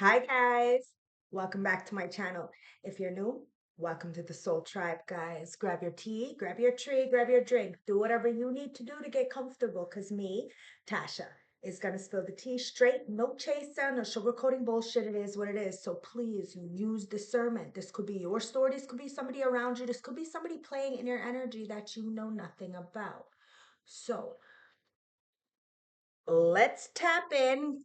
Hi guys, welcome back to my channel. If you're new, welcome to the Soul Tribe, guys. Grab your tea, grab your tree, grab your drink. Do whatever you need to do to get comfortable, because me, Tasha, is going to spill the tea straight, no chaser, no sugarcoating bullshit. It is what it is. So please use discernment. This could be your story. This could be somebody around you. This could be somebody playing in your energy that you know nothing about. So let's tap in.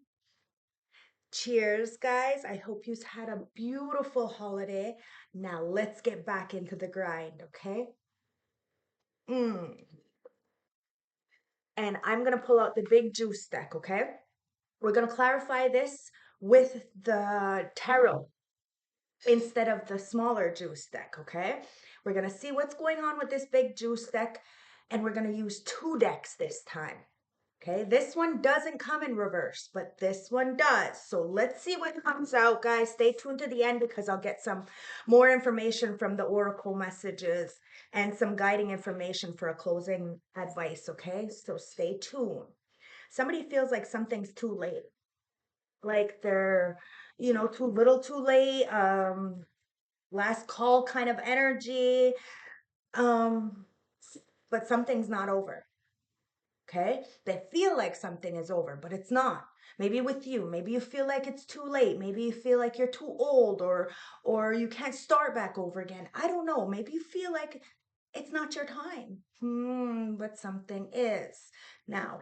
Cheers, guys. I hope you've had a beautiful holiday. Now let's get back into the grind, okay? Mm. And I'm going to pull out the big juice deck, okay? We're going to clarify this with the tarot instead of the smaller juice deck, okay? We're going to see what's going on with this big juice deck, and we're going to use two decks this time. Okay, this one doesn't come in reverse, but this one does. So let's see what comes out, guys. Stay tuned to the end because I'll get some more information from the oracle messages and some guiding information for a closing advice, okay? So stay tuned. Somebody feels like something's too late. Like they're, too little, too late. Last call kind of energy. Um, but something's not over. Okay, they feel like something is over, but it's not. Maybe with you, maybe you feel like it's too late, maybe you feel like you're too old, or you can't start back over again. I don't know, maybe you feel like it's not your time. But something is. Now,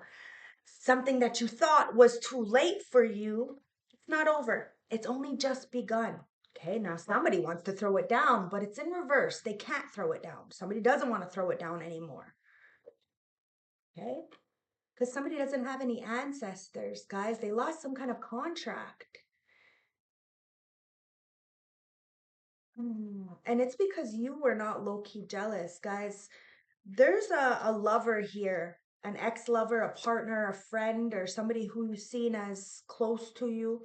something that you thought was too late for you, it's not over, it's only just begun. Okay, now somebody wants to throw it down, but it's in reverse. They can't throw it down. Somebody doesn't want to throw it down anymore. Okay, because somebody doesn't have any ancestors, guys. They lost some kind of contract. And it's because you were not low-key jealous, guys. There's a lover here, an ex-lover, a partner, a friend, or somebody who you've seen as close to you,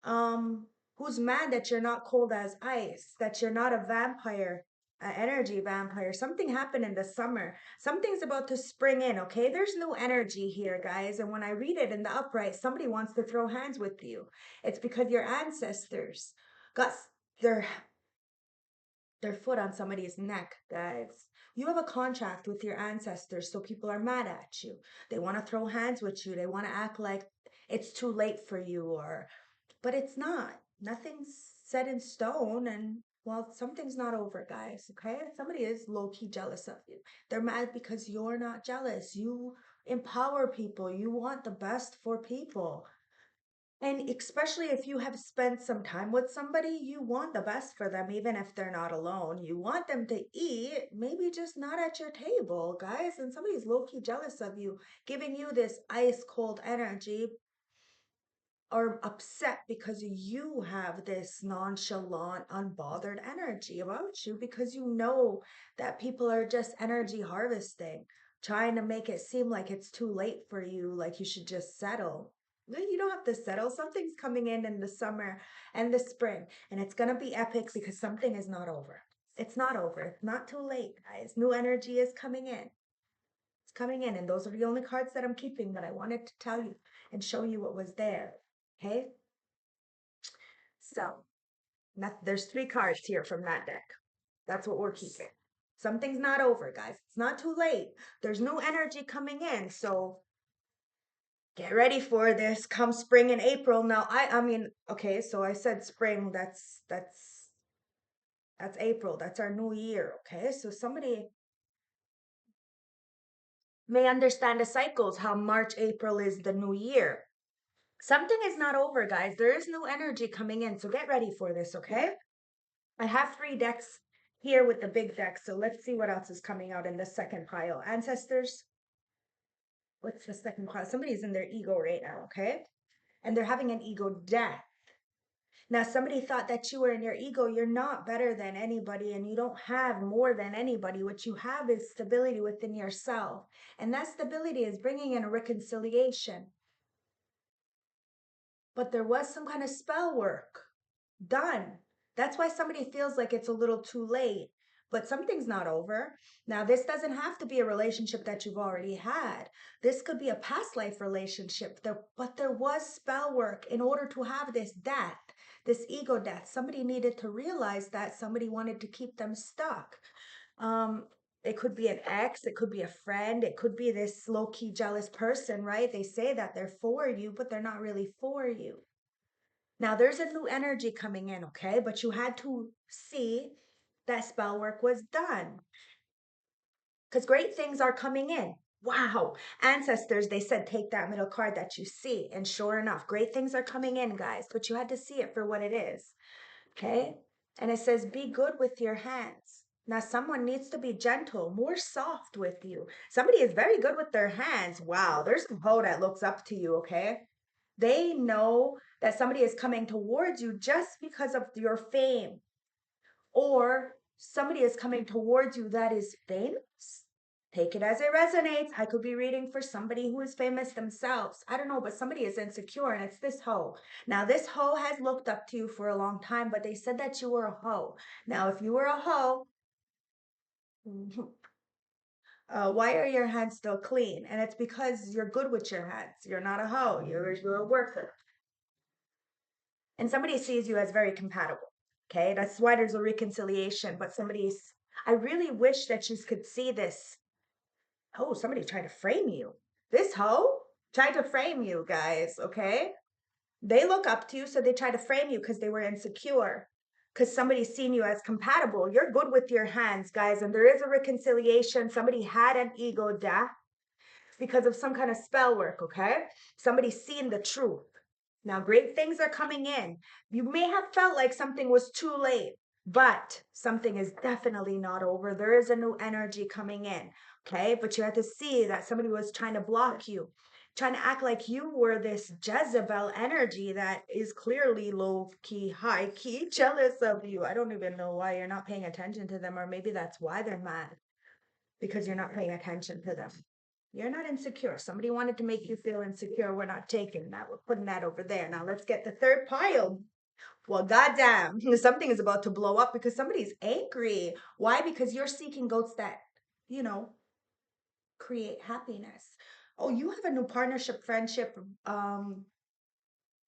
who's mad that you're not cold as ice, that you're not a vampire, an energy vampire. Something happened in the summer. Something's about to spring in, okay? There's no energy here, guys. And when I read it in the upright, somebody wants to throw hands with you. It's because your ancestors got their their foot on somebody's neck, guys. You have a contract with your ancestors, so people are mad at you. They want to throw hands with you. They want to act like it's too late for you, or but it's not. Nothing's set in stone, and well, something's not over, guys. Okay, somebody is low-key jealous of you. They're mad because you're not jealous. You empower people. You want the best for people. And especially if you have spent some time with somebody, you want the best for them, even if they're not alone. You want them to eat, maybe just not at your table, guys. And somebody's low-key jealous of you, giving you this ice cold energy, or upset because you have this nonchalant, unbothered energy about you, because you know that people are just energy harvesting, trying to make it seem like it's too late for you, like you should just settle. You don't have to settle. Something's coming in the summer and the spring, and it's going to be epic because something is not over. It's not over. It's not too late, guys. New energy is coming in. It's coming in, and those are the only cards that I'm keeping, but I wanted to tell you and show you what was there. Okay, so there's three cards here from that deck. That's what we're keeping. Something's not over, guys. It's not too late. There's new energy coming in, so get ready for this come spring and April. Now, I mean, okay, so I said spring. That's April. That's our new year. Okay, so somebody may understand the cycles. How March, April is the new year. Something is not over, guys. There is new energy coming in, so get ready for this. Okay. I have three decks here with the big deck, so let's see what else is coming out in the second pile. Ancestors, what's the second pile? Somebody's in their ego right now, okay? And they're having an ego death. Now, somebody thought that you were in your ego. You're not better than anybody, and you don't have more than anybody. What you have is stability within yourself. And that stability is bringing in a reconciliation. But there was some kind of spell work done. That's why somebody feels like it's a little too late. but something's not over. Now, this doesn't have to be a relationship that you've already had. This could be a past life relationship, but there was spell work in order to have this death, this ego death. Somebody needed to realize that somebody wanted to keep them stuck. Um, it could be an ex, it could be a friend, it could be this low-key jealous person, right? They say that they're for you, but they're not really for you. Now there's a new energy coming in, okay? But you had to see that spell work was done because great things are coming in. Wow. Ancestors, they said, take that middle card that you see. And sure enough, great things are coming in, guys, but you had to see it for what it is. Okay. And it says, be good with your hands. Now, someone needs to be gentle, more soft with you. Somebody is very good with their hands. Wow. There's a hoe that looks up to you. Okay. They know that somebody is coming towards you just because of your fame, or somebody is coming towards you that is famous. Take it as it resonates. I could be reading for somebody who is famous themselves. I don't know, but somebody is insecure, and it's this hoe. Now, this hoe has looked up to you for a long time, but they said that you were a hoe. Now, if you were a hoe, why are your hands still clean? And it's because you're good with your hands. You're not a hoe. You're a worker. And somebody sees you as very compatible. Okay, that's why there's a reconciliation. But I really wish that you could see this. Oh, somebody tried to frame you. This hoe tried to frame you, guys. Okay, they look up to you, so they try to frame you because they were insecure. Because somebody's seen you as compatible. You're good with your hands, guys, and there is a reconciliation. Somebody had an ego death because of some kind of spell work, okay? Somebody's seen the truth. Now, great things are coming in. You may have felt like something was too late, but something is definitely not over. There is a new energy coming in, okay? But you had to see that somebody was trying to block you, trying to act like you were this Jezebel energy that is clearly low key, high key, jealous of you. I don't even know why you're not paying attention to them, or maybe that's why they're mad, because you're not paying attention to them. You're not insecure. Somebody wanted to make you feel insecure. We're not taking that. We're putting that over there. Now let's get the third pile. Well, goddamn, something is about to blow up because somebody's angry. Why? Because you're seeking goats that, you know, create happiness. Oh, you have a new partnership, friendship,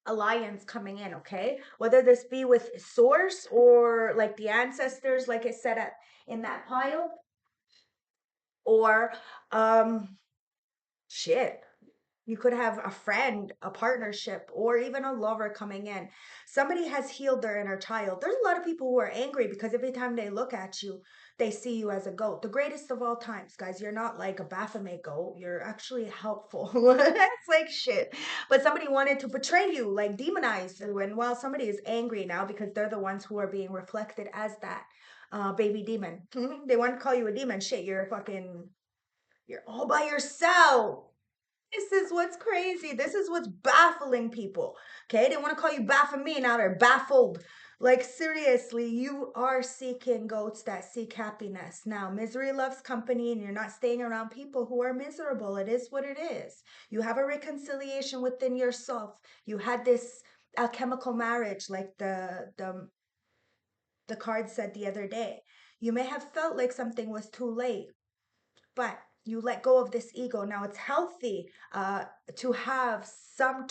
alliance coming in, okay? Whether this be with source or like the ancestors, like I said in that pile, or shit. You could have a friend, a partnership, or even a lover coming in. Somebody has healed their inner child. There's a lot of people who are angry because every time they look at you, they see you as a goat. The greatest of all times, guys. You're not like a Baphomet goat. You're actually helpful. It's like shit. But somebody wanted to portray you, like demonize you. And well, somebody is angry now because they're the ones who are being reflected as that baby demon. They want to call you a demon. Shit, you're all by yourself. This is what's crazy. This is what's baffling people. Okay, they want to call you Baphomet, now they're baffled. Like, seriously, you are seeking goats that seek happiness. Now, misery loves company, and you're not staying around people who are miserable. It is what it is. You have a reconciliation within yourself. You had this alchemical marriage, like the card said the other day. You may have felt like something was too late, but you let go of this ego. Now it's healthy to have some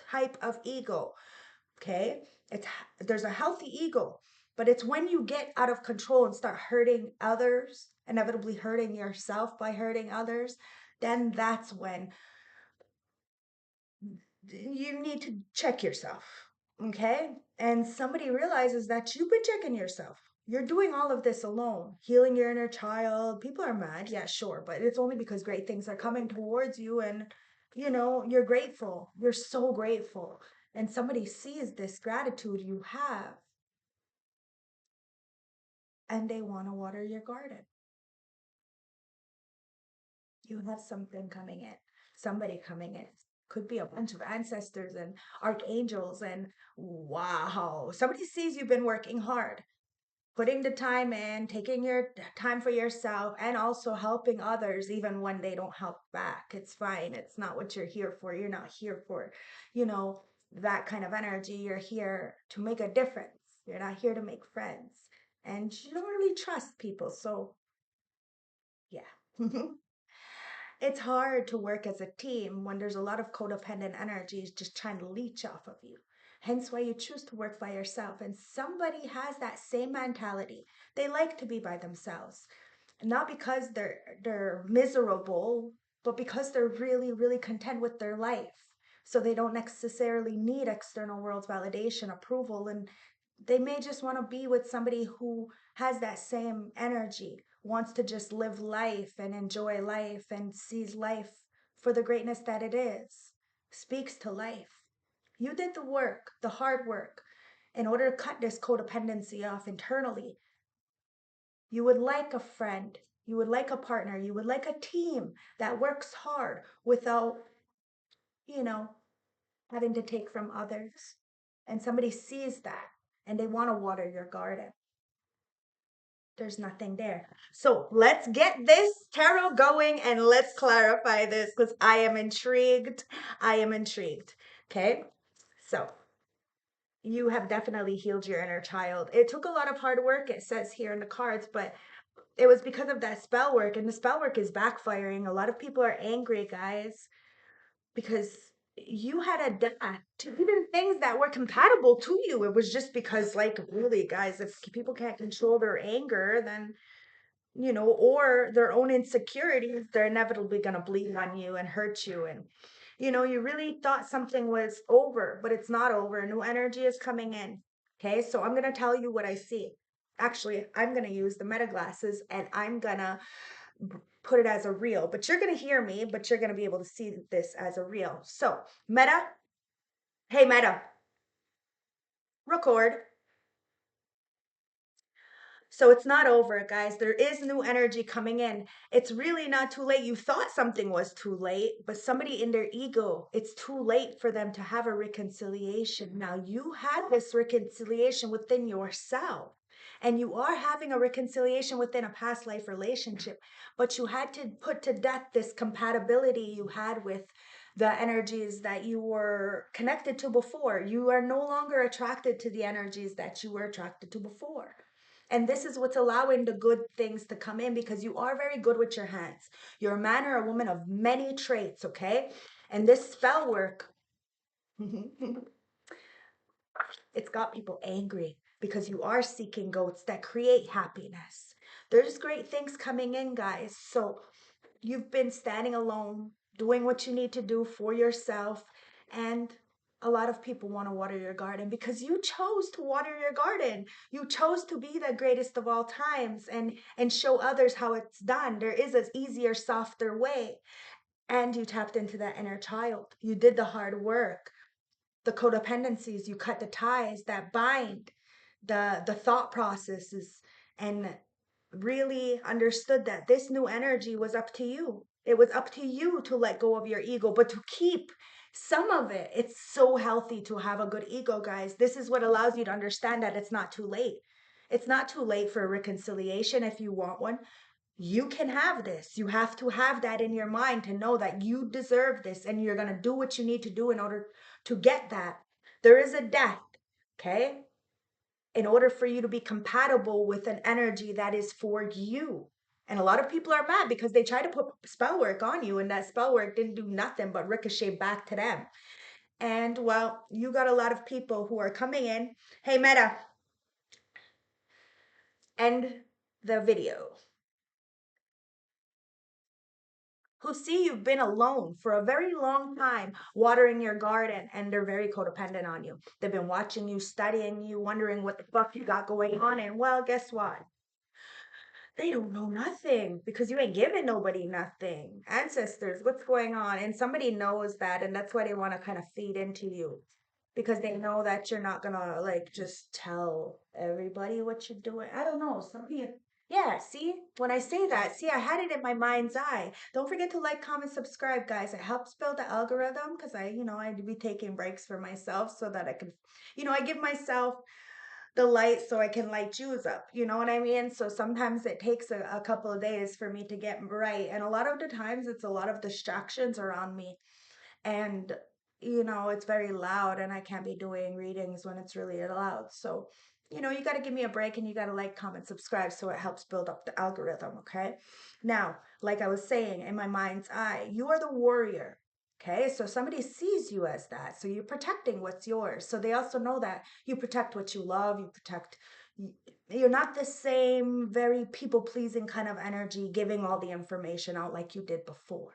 type of ego. Okay, it's there's a healthy ego, but it's when you get out of control and start hurting others, inevitably hurting yourself by hurting others, then that's when you need to check yourself. Okay, and somebody realizes that you've been checking yourself. You're doing all of this alone, healing your inner child. People are mad, yeah, sure, but it's only because great things are coming towards you, and you're grateful. You're so grateful, and somebody sees this gratitude you have, and they want to water your garden. You have something coming in, somebody coming in. Could be a bunch of ancestors and archangels, and wow, somebody sees you've been working hard, putting the time in, taking your time for yourself, and also helping others even when they don't help back. It's fine. It's not what you're here for. You're not here for, you know, that kind of energy. You're here to make a difference. You're not here to make friends. and you don't really trust people. So, yeah. It's hard to work as a team when there's a lot of codependent energies just trying to leech off of you. Hence why you choose to work by yourself. And somebody has that same mentality. They like to be by themselves. Not because they're miserable, but because they're really, really content with their life. So they don't necessarily need external world's validation, approval, and they may just want to be with somebody who has that same energy, wants to just live life and enjoy life and sees life for the greatness that it is, speaks to life. You did the work, the hard work, in order to cut this codependency off internally. You would like a friend, you would like a partner, you would like a team that works hard without, you know, having to take from others. And somebody sees that and they want to water your garden. There's nothing there. So let's get this tarot going and let's clarify this because I am intrigued. I am intrigued. Okay. So you have definitely healed your inner child. It took a lot of hard work, it says here in the cards, but it was because of that spell work, and the spell work is backfiring. A lot of people are angry, guys, because you had adapt to even things that were compatible to you. It was just because, like, really, guys, if people can't control their anger, then or their own insecurities, they're inevitably going to bleed on you and hurt you. And, you really thought something was over, but it's not over. New energy is coming in. Okay. So I'm going to tell you what I see. Actually, I'm going to use the meta glasses and I'm going to put it as a reel, but you're going to hear me, but you're going to be able to see this as a reel. So, Meta, hey, Meta, record. So it's not over, guys. There is new energy coming in. It's really not too late. You thought something was too late, but somebody in their ego, it's too late for them to have a reconciliation. Now, you had this reconciliation within yourself, and you are having a reconciliation within a past life relationship, but you had to put to death this compatibility you had with the energies that you were connected to before. You are no longer attracted to the energies that you were attracted to before. And this is what's allowing the good things to come in because you are very good with your hands. You're a man or a woman of many traits, okay? And this spell work, it's got people angry because you are seeking goats that create happiness. There's great things coming in, guys. So you've been standing alone, doing what you need to do for yourself, and a lot of people want to water your garden because you chose to water your garden. You chose to be the greatest of all times and show others how it's done. There is an easier, softer way. And you tapped into that inner child. You did the hard work. The codependencies, you cut the ties that bind the thought processes, and really understood that this new energy was up to you. It was up to you to let go of your ego, but to keep some of it. It's so healthy to have a good ego, guys. This is what allows you to understand that it's not too late. It's not too late for a reconciliation if you want one. You can have this. You have to have that in your mind to know that you deserve this and you're going to do what you need to do in order to get that. There is a death, okay? In order for you to be compatible with an energy that is for you. And a lot of people are mad because they try to put spell work on you and that spell work didn't do nothing but ricochet back to them. And well, you got a lot of people who are coming in. Hey, Meta, end the video. Who see you've been alone for a very long time, watering your garden, and they're very codependent on you. They've been watching you, studying you, wondering what the fuck you got going on. And well, guess what? They don't know nothing because you ain't giving nobody nothing. Ancestors, what's going on? And somebody knows that, and that's why they want to kind of feed into you because they know that you're not gonna like just tell everybody what you're doing. I don't know. Somebody, yeah, see, when I say that, see, I had it in my mind's eye. Don't forget to like, comment, subscribe, guys. It helps build the algorithm because I'd be taking breaks for myself so that I can, I give myself the light so I can light Jews up. You know what I mean? So sometimes it takes a couple of days for me to get right. And a lot of the times it's a lot of distractions around me. And, it's very loud and I can't be doing readings when it's really loud. So You got to give me a break and you got to like, comment, subscribe so it helps build up the algorithm, okay? Now, like I was saying, in my mind's eye, you are the warrior, okay? So somebody sees you as that. So you're protecting what's yours. So they also know that you protect what you love, you protect, you're not the same very people pleasing kind of energy giving all the information out like you did before.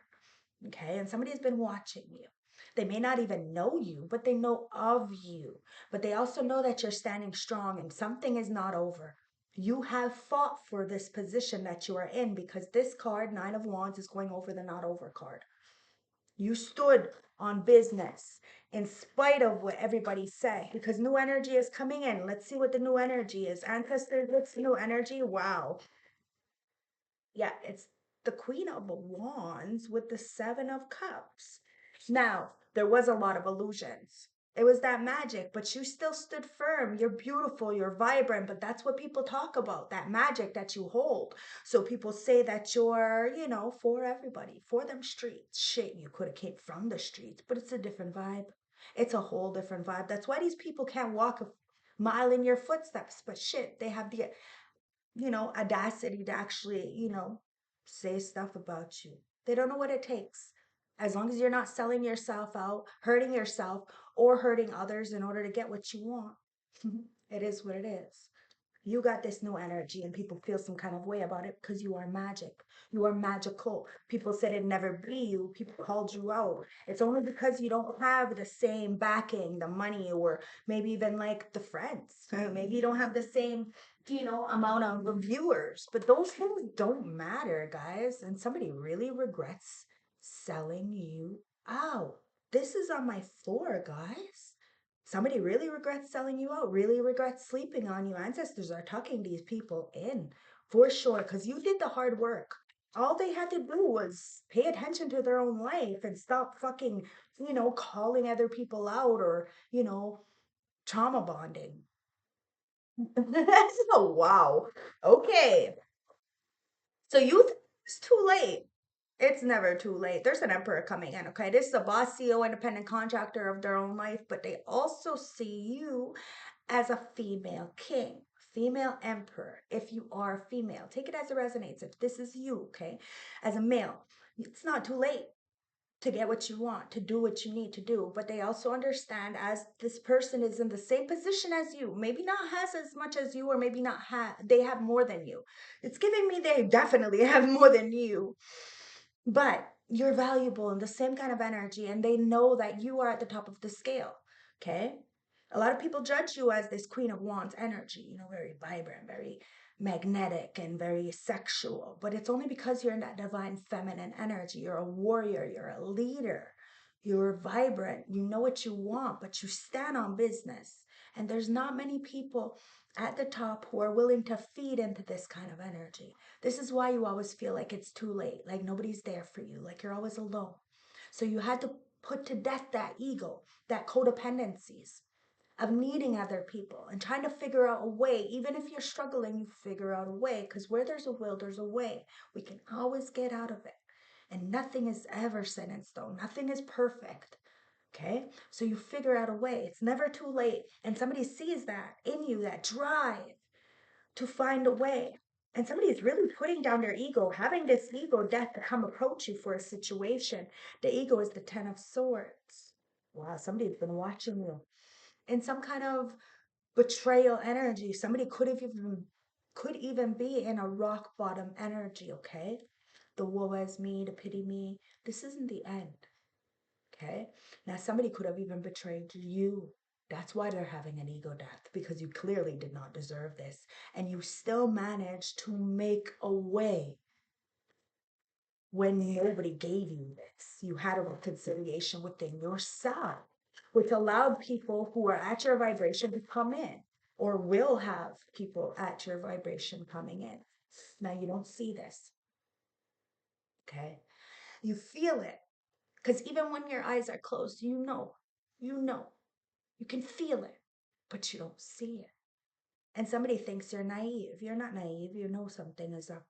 Okay, and somebody's been watching you. They may not even know you, but they know of you. But they also know that you're standing strong and something is not over. You have fought for this position that you are in because this card, Nine of Wands, is going over the not over card. You stood on business in spite of what everybody say because new energy is coming in. Let's see what the new energy is. Ancestors, what's new energy? Wow. Yeah, it's the Queen of Wands with the Seven of Cups. Now, there was a lot of illusions. It was that magic, but you still stood firm. You're beautiful, you're vibrant, but that's what people talk about, that magic that you hold. So people say that you're, for everybody, for them streets. Shit, you could have came from the streets, but it's a different vibe. It's a whole different vibe. That's why these people can't walk a mile in your footsteps, but shit, they have the audacity to actually, say stuff about you. They don't know what it takes. As long as you're not selling yourself out, hurting yourself, or hurting others in order to get what you want, it is what it is. You got this new energy and people feel some kind of way about it because you are magic. You are magical. People said it'd never be you. People called you out. It's only because you don't have the same backing, the money, or maybe even like the friends. Maybe you don't have the same, amount of viewers. But those things don't matter, guys. And somebody really regrets selling you out. This is on my floor, guys. Somebody really regrets selling you out, really regrets sleeping on you. Ancestors are tucking these people in for sure because you did the hard work. All they had to do was pay attention to their own life and stop fucking, calling other people out or, trauma bonding. Oh, wow. Okay. So you think it's too late. It's never too late. There's an emperor coming in, okay? This is a boss, CEO, independent contractor of their own life, but they also see you as a female king, female emperor, if you are a female. Take it as it resonates. If this is you, okay? As a male, it's not too late to get what you want, to do what you need to do. But they also understand as this person is in the same position as you, maybe not has as much as you, or maybe not have, they have more than you. It's giving me they definitely have more than you, but you're valuable in the same kind of energy and they know that you are at the top of the scale. Okay, a lot of people judge you as this Queen of Wands energy, very vibrant, very magnetic, and very sexual, but it's only because you're in that divine feminine energy. You're a warrior, you're a leader, you're vibrant, you know what you want, but you stand on business. And there's not many people at the top who are willing to feed into this kind of energy. This is why you always feel like it's too late, like nobody's there for you, like you're always alone. So you had to put to death that ego, that codependencies of needing other people and trying to figure out a way. Even if you're struggling, you figure out a way, because where there's a will, there's a way. We can always get out of it. And nothing is ever set in stone. Nothing is perfect. Okay? So you figure out a way. It's never too late. And somebody sees that in you, that drive to find a way. And somebody is really putting down their ego, having this ego death to come approach you for a situation. The ego is the Ten of Swords. Wow, somebody's been watching you in some kind of betrayal energy. Somebody could even be in a rock bottom energy, okay? The woe is me, the pity me. This isn't the end. Okay. Now, somebody could have even betrayed you. That's why they're having an ego death, because you clearly did not deserve this. And you still managed to make a way when nobody gave you this. You had a reconciliation within yourself, which allowed people who are at your vibration to come in, or will have people at your vibration coming in. Now, you don't see this. Okay. You feel it. Because even when your eyes are closed, you know. You can feel it, but you don't see it. And somebody thinks you're naive. You're not naive. You know something is up.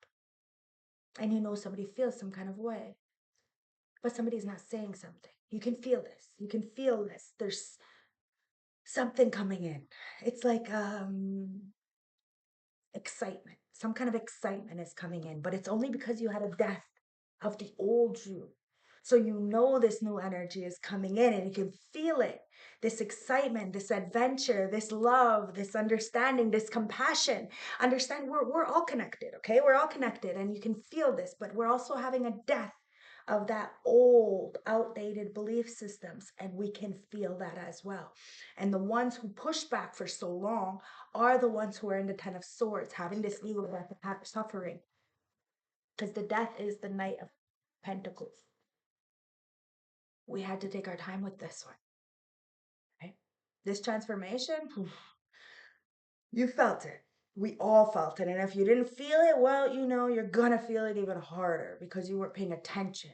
And you know somebody feels some kind of way. But somebody's not saying something. You can feel this. You can feel this. There's something coming in. It's like excitement. Some kind of excitement is coming in, but it's only because you had a death of the old you. So you know this new energy is coming in and you can feel it. This excitement, this adventure, this love, this understanding, this compassion. Understand we're all connected, okay? We're all connected and you can feel this, but we're also having a death of that old, outdated belief systems, and we can feel that as well. And the ones who push back for so long are the ones who are in the Ten of Swords, having this ego death, suffering, because the death is the Knight of Pentacles. We had to take our time with this one, right? This transformation, you felt it. We all felt it. And if you didn't feel it, well, you're going to feel it even harder because you weren't paying attention.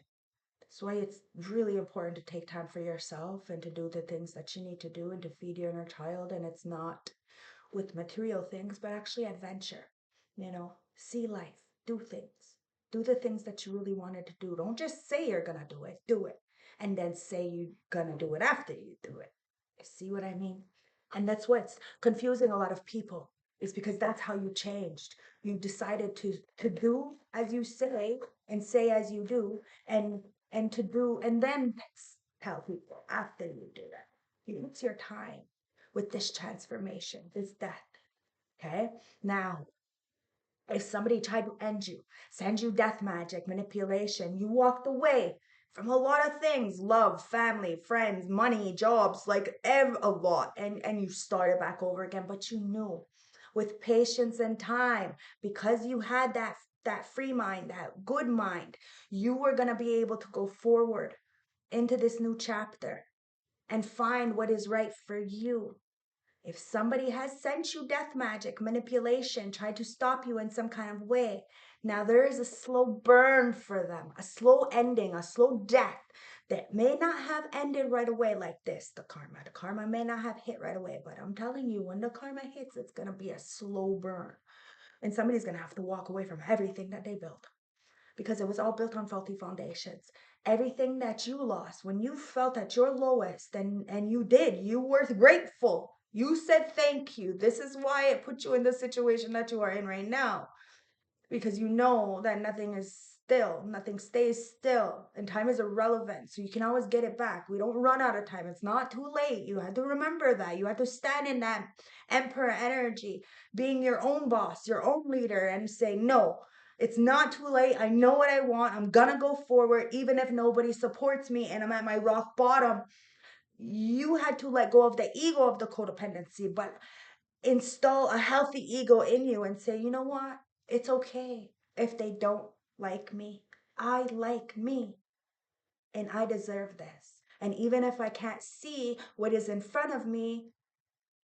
That's why it's really important to take time for yourself and to do the things that you need to do and to feed your inner child. And it's not with material things, but actually adventure. See life, do things, do the things that you really wanted to do. Don't just say you're gonna do it, and then say you're gonna do it after you do it. See what I mean? And that's what's confusing a lot of people, is because that's how you changed. You decided to do as you say as you do, and to do, and then tell people after you do that. It's your time with this transformation, this death. Okay. Now, if somebody tried to end you, send you death magic, manipulation, you walked away from a lot of things, love, family, friends, money, jobs, like a lot, and you started back over again, but you knew with patience and time, because you had that free mind, that good mind, you were going to be able to go forward into this new chapter and find what is right for you. If somebody has sent you death magic, manipulation, tried to stop you in some kind of way, now there is a slow burn for them, a slow ending, a slow death that may not have ended right away like this, the karma. The karma may not have hit right away, but I'm telling you, when the karma hits, it's going to be a slow burn. And somebody's going to have to walk away from everything that they built because it was all built on faulty foundations. Everything that you lost when you felt at your lowest, and you were grateful. You said thank you. This is why it put you in the situation that you are in right now, because you know that nothing stays still, and time is irrelevant, so you can always get it back. We don't run out of time. It's not too late. You have to remember that. You have to stand in that emperor energy, being your own boss, your own leader, and say, no, it's not too late. I know what I want. I'm gonna go forward even if nobody supports me and I'm at my rock bottom. You had to let go of the ego of the codependency, but install a healthy ego in you and say, you know what? It's okay if they don't like me. I like me and I deserve this. And even if I can't see what is in front of me,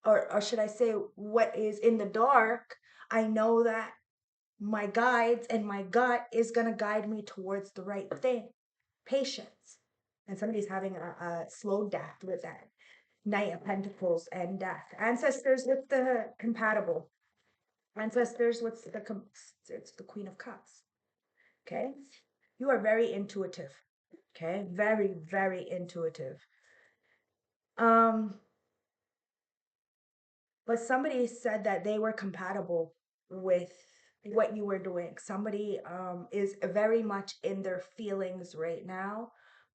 or should I say what is in the dark, I know that my guides and my gut is going to guide me towards the right thing. Patience. And somebody's having a slow death with that Knight of Pentacles and death. Ancestors with the compatible. Ancestors, it's the Queen of Cups. Okay. You are very intuitive. Okay. Very, very intuitive. Um, but somebody said that they were compatible with what you were doing. Somebody is very much in their feelings right now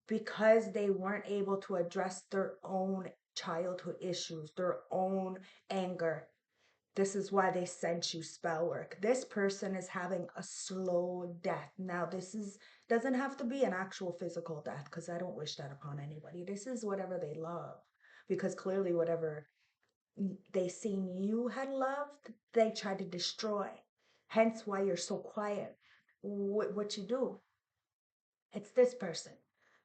because they weren't able to address their own childhood issues, their own anger. This is why they sent you spell work. This person is having a slow death. Now, doesn't have to be an actual physical death, because I don't wish that upon anybody. This is whatever they love, because clearly whatever they seen you had loved, they tried to destroy. Hence why you're so quiet. What you do, it's this person.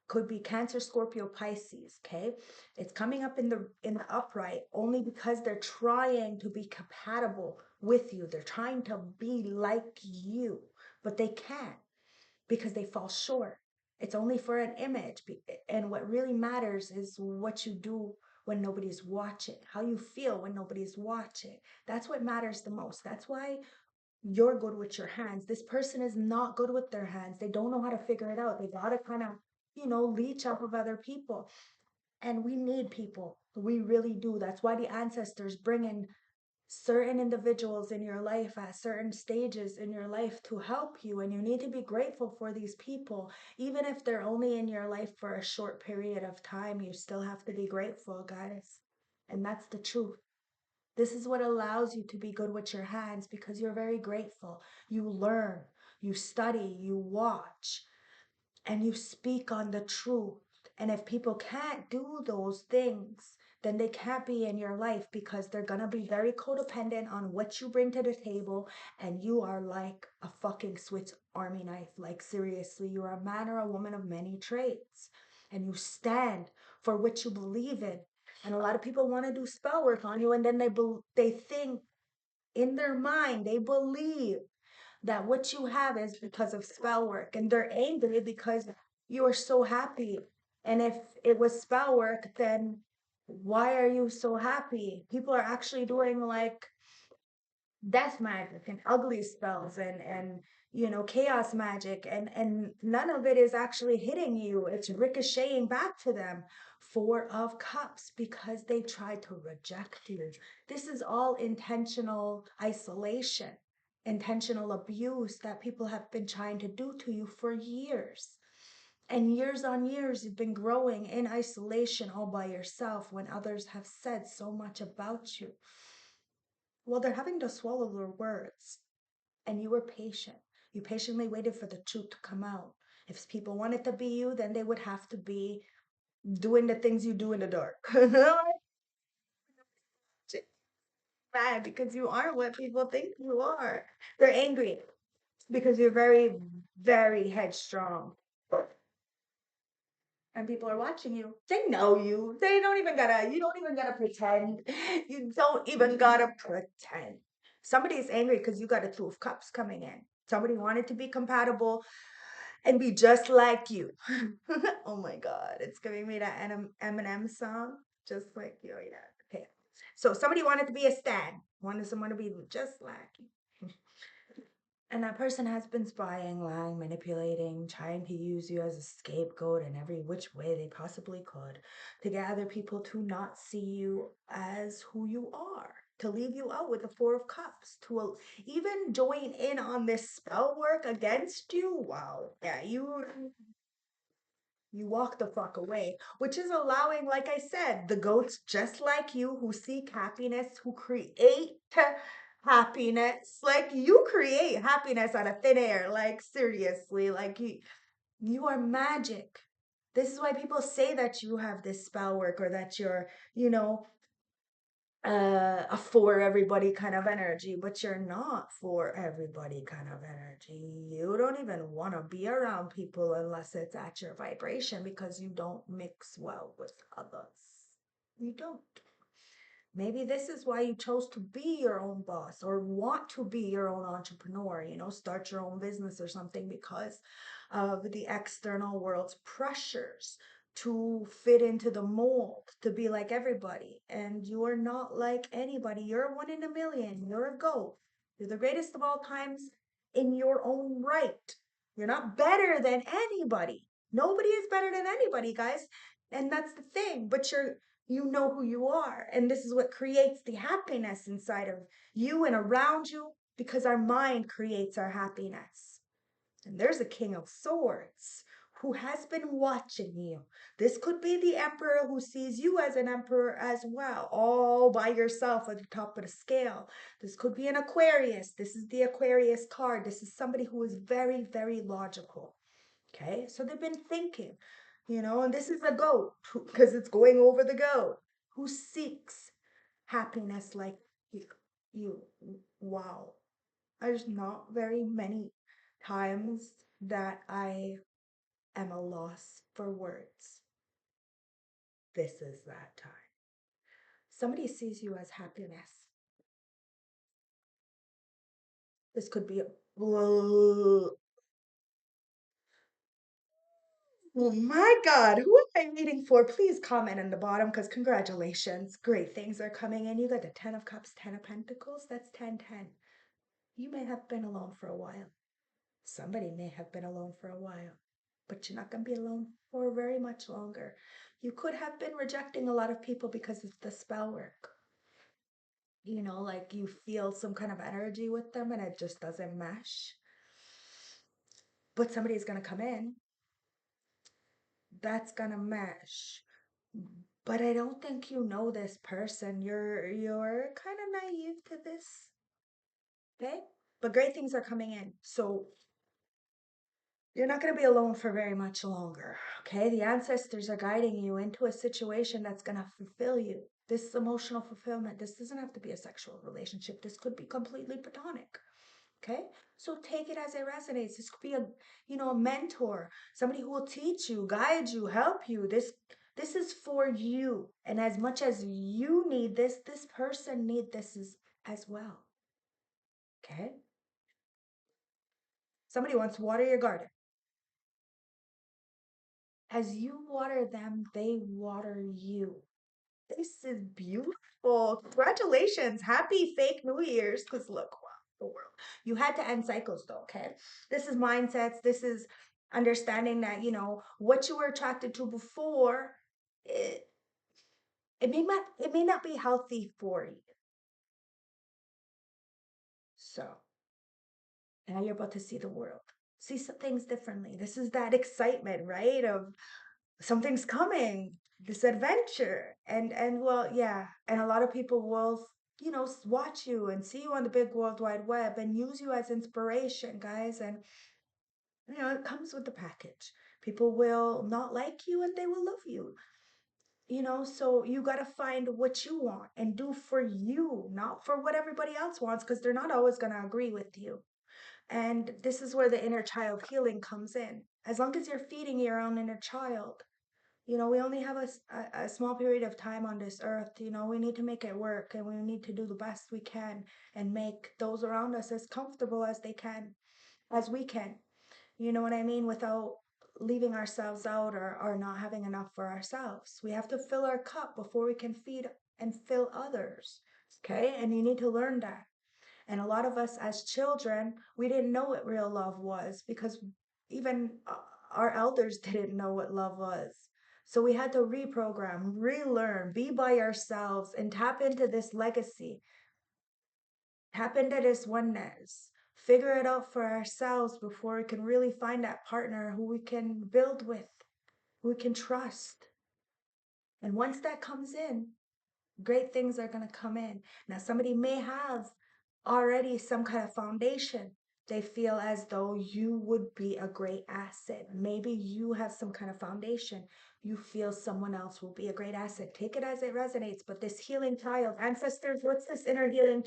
Could be Cancer, Scorpio, Pisces. Okay, it's coming up in the upright only because they're trying to be compatible with you. They're trying to be like you, but they can't because they fall short. It's only for an image, and what really matters is what you do when nobody's watching, how you feel when nobody's watching. That's what matters the most. That's why you're good with your hands. This person is not good with their hands. They don't know how to figure it out. They got to kind of, leech off of other people. And we need people We really do. That's why the ancestors bring in certain individuals in your life at certain stages in your life to help you, and you need to be grateful for these people. Even if they're only in your life for a short period of time, you still have to be grateful, guys. And that's the truth. This is what allows you to be good with your hands, because you're very grateful. You learn, you study, you watch, and you speak on the truth. And if people can't do those things, then they can't be in your life, because they're gonna be very codependent on what you bring to the table. And you are like a fucking Swiss Army knife. Like, seriously, you're a man or a woman of many traits. And you stand for what you believe in. And a lot of people want to do spell work on you, and then they think in their mind, they believe that what you have is because of spell work, and they're angry because you are so happy. And if it was spell work, then why are you so happy? People are actually doing like death magic and ugly spells and chaos magic, and none of it is actually hitting you. It's ricocheting back to them. Four of Cups, because they tried to reject you. This is all intentional isolation, intentional abuse that people have been trying to do to you for years. And years on years, you've been growing in isolation all by yourself when others have said so much about you. Well, they're having to swallow their words. And you were patient. You patiently waited for the truth to come out. If people wanted to be you, then they would have to be doing the things you do in the dark. Mad because you aren't what people think you are. They're angry because you're very, very headstrong. And people are watching you. They know you. They don't even gotta, you don't even gotta pretend. You don't even gotta pretend. Somebody is angry because you got a Two of Cups coming in. Somebody wanted to be compatible and be just like you. Oh my God, it's giving me that Eminem song, just like you. Yeah. Okay. So somebody wanted to be a stan, wanted someone to be just like you. And that person has been spying, lying, manipulating, trying to use you as a scapegoat in every which way they possibly could, to get other people to not see you as who you are, to leave you out with the Four of Cups, to even join in on this spell work against you. Wow. Yeah, you walk the fuck away, which is allowing, like I said, the goats just like you who seek happiness, who create happiness. Like, you create happiness out of thin air. Like, seriously, like you are magic. This is why people say that you have this spell work, or that you're, you know, a for everybody kind of energy, but you're not for everybody kind of energy. You don't even want to be around people unless it's at your vibration, because you don't mix well with others. You don't. Maybe this is why you chose to be your own boss, or want to be your own entrepreneur, start your own business or something, because of the external world's pressures to fit into the mold, to be like everybody. And you are not like anybody. You're one in a million. You're a GOAT. You're the greatest of all times in your own right. You're not better than anybody. Nobody is better than anybody, guys. And that's the thing. But you know who you are. And this is what creates the happiness inside of you and around you, because our mind creates our happiness. And there's a King of Swords who has been watching you. This could be the Emperor who sees you as an Emperor as well, all by yourself at the top of the scale. This could be an Aquarius. This is the Aquarius card. This is somebody who is very, very logical. Okay, so they've been thinking, and this is a goat, because it's going over the goat, who seeks happiness like you. you. Wow. There's not very many times that I am a loss for words. This is that time. Somebody sees you as happiness. This could be Oh my God, who am I reading for? Please comment in the bottom, because congratulations. Great things are coming in. You got the 10 of Cups, 10 of Pentacles. That's 10-10. You may have been alone for a while. Somebody may have been alone for a while, but you're not going to be alone for very much longer. You could have been rejecting a lot of people because of the spell work. Like you feel some kind of energy with them and it just doesn't mesh. But somebody's going to come in that's going to mesh. But I don't think you know this person. You're kind of naive to this, okay? But great things are coming in. So you're not going to be alone for very much longer, okay? The ancestors are guiding you into a situation that's going to fulfill you. This emotional fulfillment, this doesn't have to be a sexual relationship. This could be completely platonic, okay? So take it as it resonates. This could be a mentor, somebody who will teach you, guide you, help you. This is for you. And as much as you need this person need this as well, okay? Somebody wants to water your garden. As you water them, they water you. This is beautiful. Congratulations. Happy fake New Year's. Because look, wow, the world. You had to end cycles though, okay? This is mindsets. This is understanding that, what you were attracted to before, it, it may not be healthy for you. So now you're about to see the world. See some things differently. This is that excitement, right? Of something's coming, this adventure. And well, yeah, and a lot of people will watch you and see you on the big world wide web and use you as inspiration, guys. And it comes with the package. People will not like you and they will love you. So you got to find what you want and do for you, not for what everybody else wants, because they're not always going to agree with you. And this is where the inner child healing comes in. As long as you're feeding your own inner child, we only have a small period of time on this earth. We need to make it work and we need to do the best we can and make those around us as comfortable as they can, as we can. You know what I mean? Without leaving ourselves out or not having enough for ourselves. We have to fill our cup before we can feed and fill others. Okay? And you need to learn that. And a lot of us as children, we didn't know what real love was because even our elders didn't know what love was. So we had to reprogram, relearn, be by ourselves, and tap into this legacy, tap into this oneness, figure it out for ourselves before we can really find that partner who we can build with, who we can trust. And once that comes in, great things are going to come in. Now, somebody may have already some kind of foundation. They feel as though you would be a great asset. Maybe you have some kind of foundation. You feel someone else will be a great asset. Take it as it resonates. But this healing child, ancestors, what's this inner healing?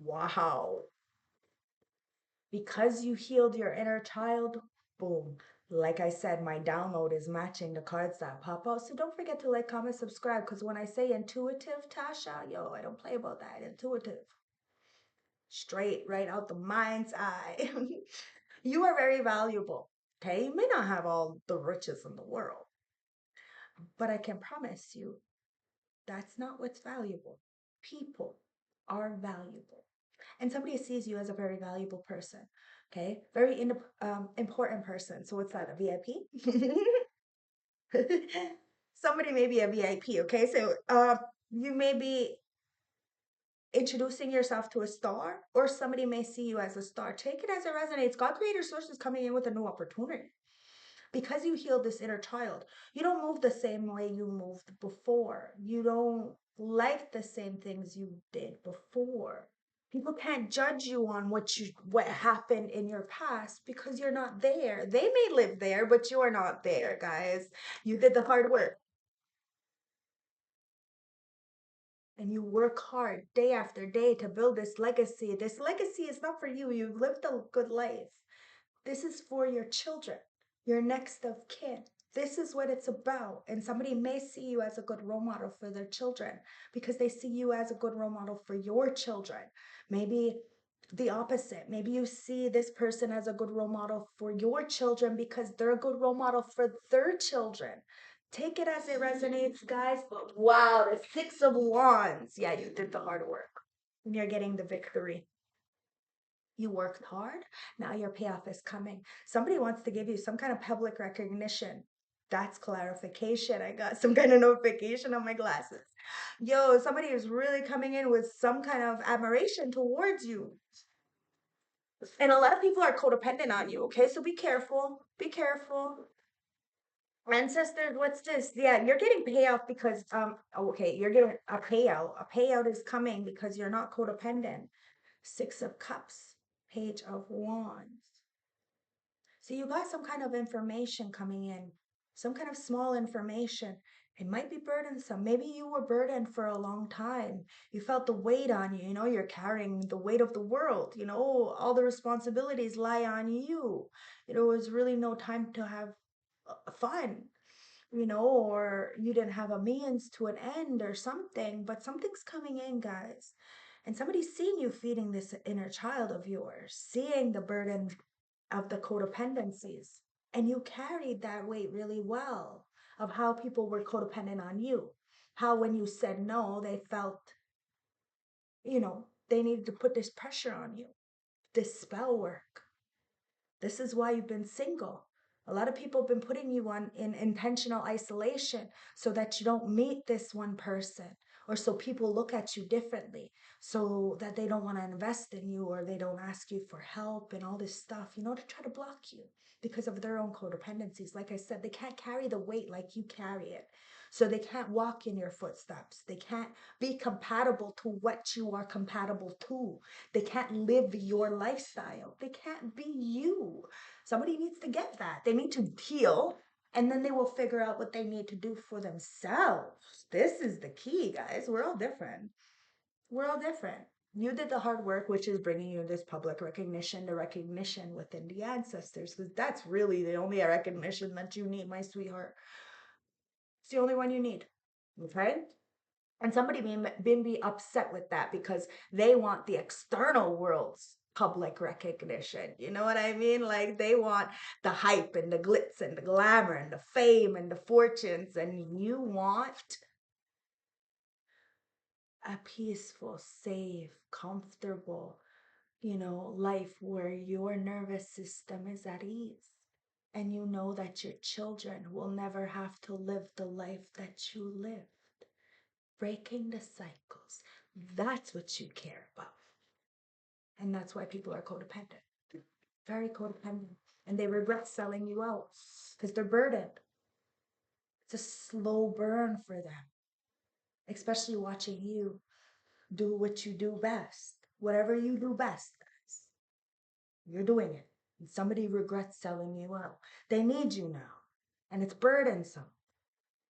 Wow. Because you healed your inner child, boom. Like I said, my download is matching the cards that pop out. So don't forget to like, comment, subscribe. Because when I say intuitive, Tasha, yo, I don't play about that. Intuitive. Straight right out the mind's eye. You are very valuable. Okay. You may not have all the riches in the world, but I can promise you that's not what's valuable. People are valuable. And somebody sees you as a very valuable person, okay? Very important person. So what's that, a VIP? Somebody may be a VIP, okay? So you may be introducing yourself to a star, or somebody may see you as a star. Take it as it resonates. God creator source is coming in with a new opportunity. Because you healed this inner child, you don't move the same way you moved before. You don't like the same things you did before. People can't judge you on what happened in your past because you're not there. They may live there, but you are not there, guys. You did the hard work. And you work hard day after day to build this legacy. This legacy is not for you. You've lived a good life. This is for your children, your next of kin. This is what it's about. And somebody may see you as a good role model for their children because they see you as a good role model for your children. Maybe the opposite. Maybe you see this person as a good role model for your children because they're a good role model for their children. Take it as it resonates, guys. Wow, the Six of Wands. Yeah, you did the hard work. And you're getting the victory. You worked hard. Now your payoff is coming. Somebody wants to give you some kind of public recognition. That's clarification. I got some kind of notification on my glasses. Yo, somebody is really coming in with some kind of admiration towards you. And a lot of people are codependent on you, okay? So be careful. Be careful. Ancestors, what's this? Yeah, you're getting payoff because okay, you're getting a payout. A payout is coming because you're not codependent. Six of Cups, Page of Wands. So you got some kind of information coming in, some kind of small information. It might be burdensome. Maybe you were burdened for a long time. You felt the weight on you. You know, you're carrying the weight of the world. You know, all the responsibilities lie on you. You know, it was really no time to have fun, you know, or you didn't have a means to an end or something, but something's coming in, guys. And somebody's seeing you feeding this inner child of yours, seeing the burden of the codependencies. And you carried that weight really well of how people were codependent on you. How when you said no, they felt, you know, they needed to put this pressure on you, this spell work. This is why you've been single. A lot of people have been putting you on in intentional isolation so that you don't meet this one person, or so people look at you differently, so that they don't want to invest in you or they don't ask you for help and all this stuff, you know, to try to block you because of their own codependencies. Like I said, they can't carry the weight like you carry it. So they can't walk in your footsteps. They can't be compatible to what you are compatible to. They can't live your lifestyle. They can't be you. Somebody needs to get that. They need to heal, and then they will figure out what they need to do for themselves. This is the key, guys. We're all different. We're all different. You did the hard work, which is bringing you this public recognition, the recognition within the ancestors, because that's really the only recognition that you need, my sweetheart. It's the only one you need. Okay? And somebody may be upset with that because they want the external world's public recognition. You know what I mean? Like they want the hype and the glitz and the glamour and the fame and the fortunes, and you want a peaceful, safe, comfortable, you know, life where your nervous system is at ease. And you know that your children will never have to live the life that you lived. Breaking the cycles. That's what you care about. And that's why people are codependent. Very codependent. And they regret selling you out because they're burdened. It's a slow burn for them, especially watching you do what you do best. Whatever you do best, guys, you're doing it. And somebody regrets selling you out. They need you now. And it's burdensome.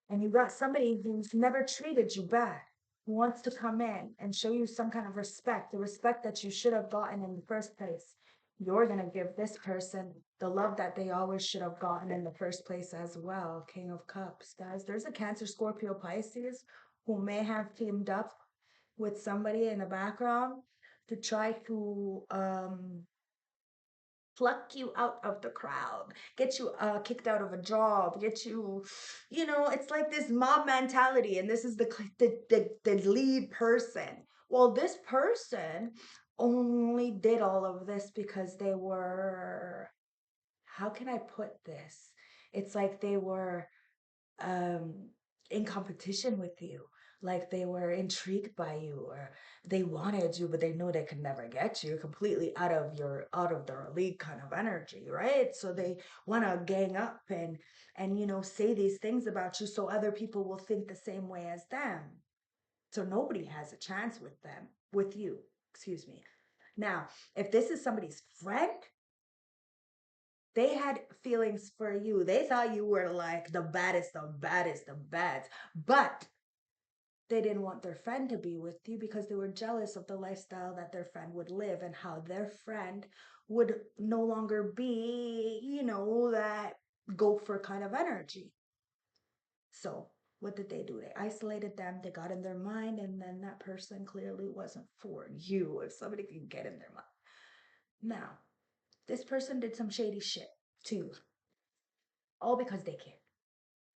And you got somebody who's never treated you bad, who wants to come in and show you some kind of respect, the respect that you should have gotten in the first place. You're going to give this person the love that they always should have gotten in the first place as well. King of Cups, guys. There's a Cancer, Scorpio, Pisces who may have teamed up with somebody in the background to try to pluck you out of the crowd, get you kicked out of a job, get you, you know, it's like this mob mentality, and this is the lead person. Well, this person only did all of this because they were, how can I put this? It's like they were um in competition with you, like they were intrigued by you, or they wanted you but they knew they could never get you, completely out of their league kind of energy, right? So they want to gang up and you know, say these things about you so other people will think the same way as them, so nobody has a chance with them, with you, excuse me. Now, if this is somebody's friend, they had feelings for you. They thought you were like the baddest of baddest of bads, but they didn't want their friend to be with you because they were jealous of the lifestyle that their friend would live and how their friend would no longer be, you know, that gopher kind of energy. So what did they do? They isolated them, they got in their mind, and then that person clearly wasn't for you, if somebody can get in their mind. Now, this person did some shady shit too, all because they care.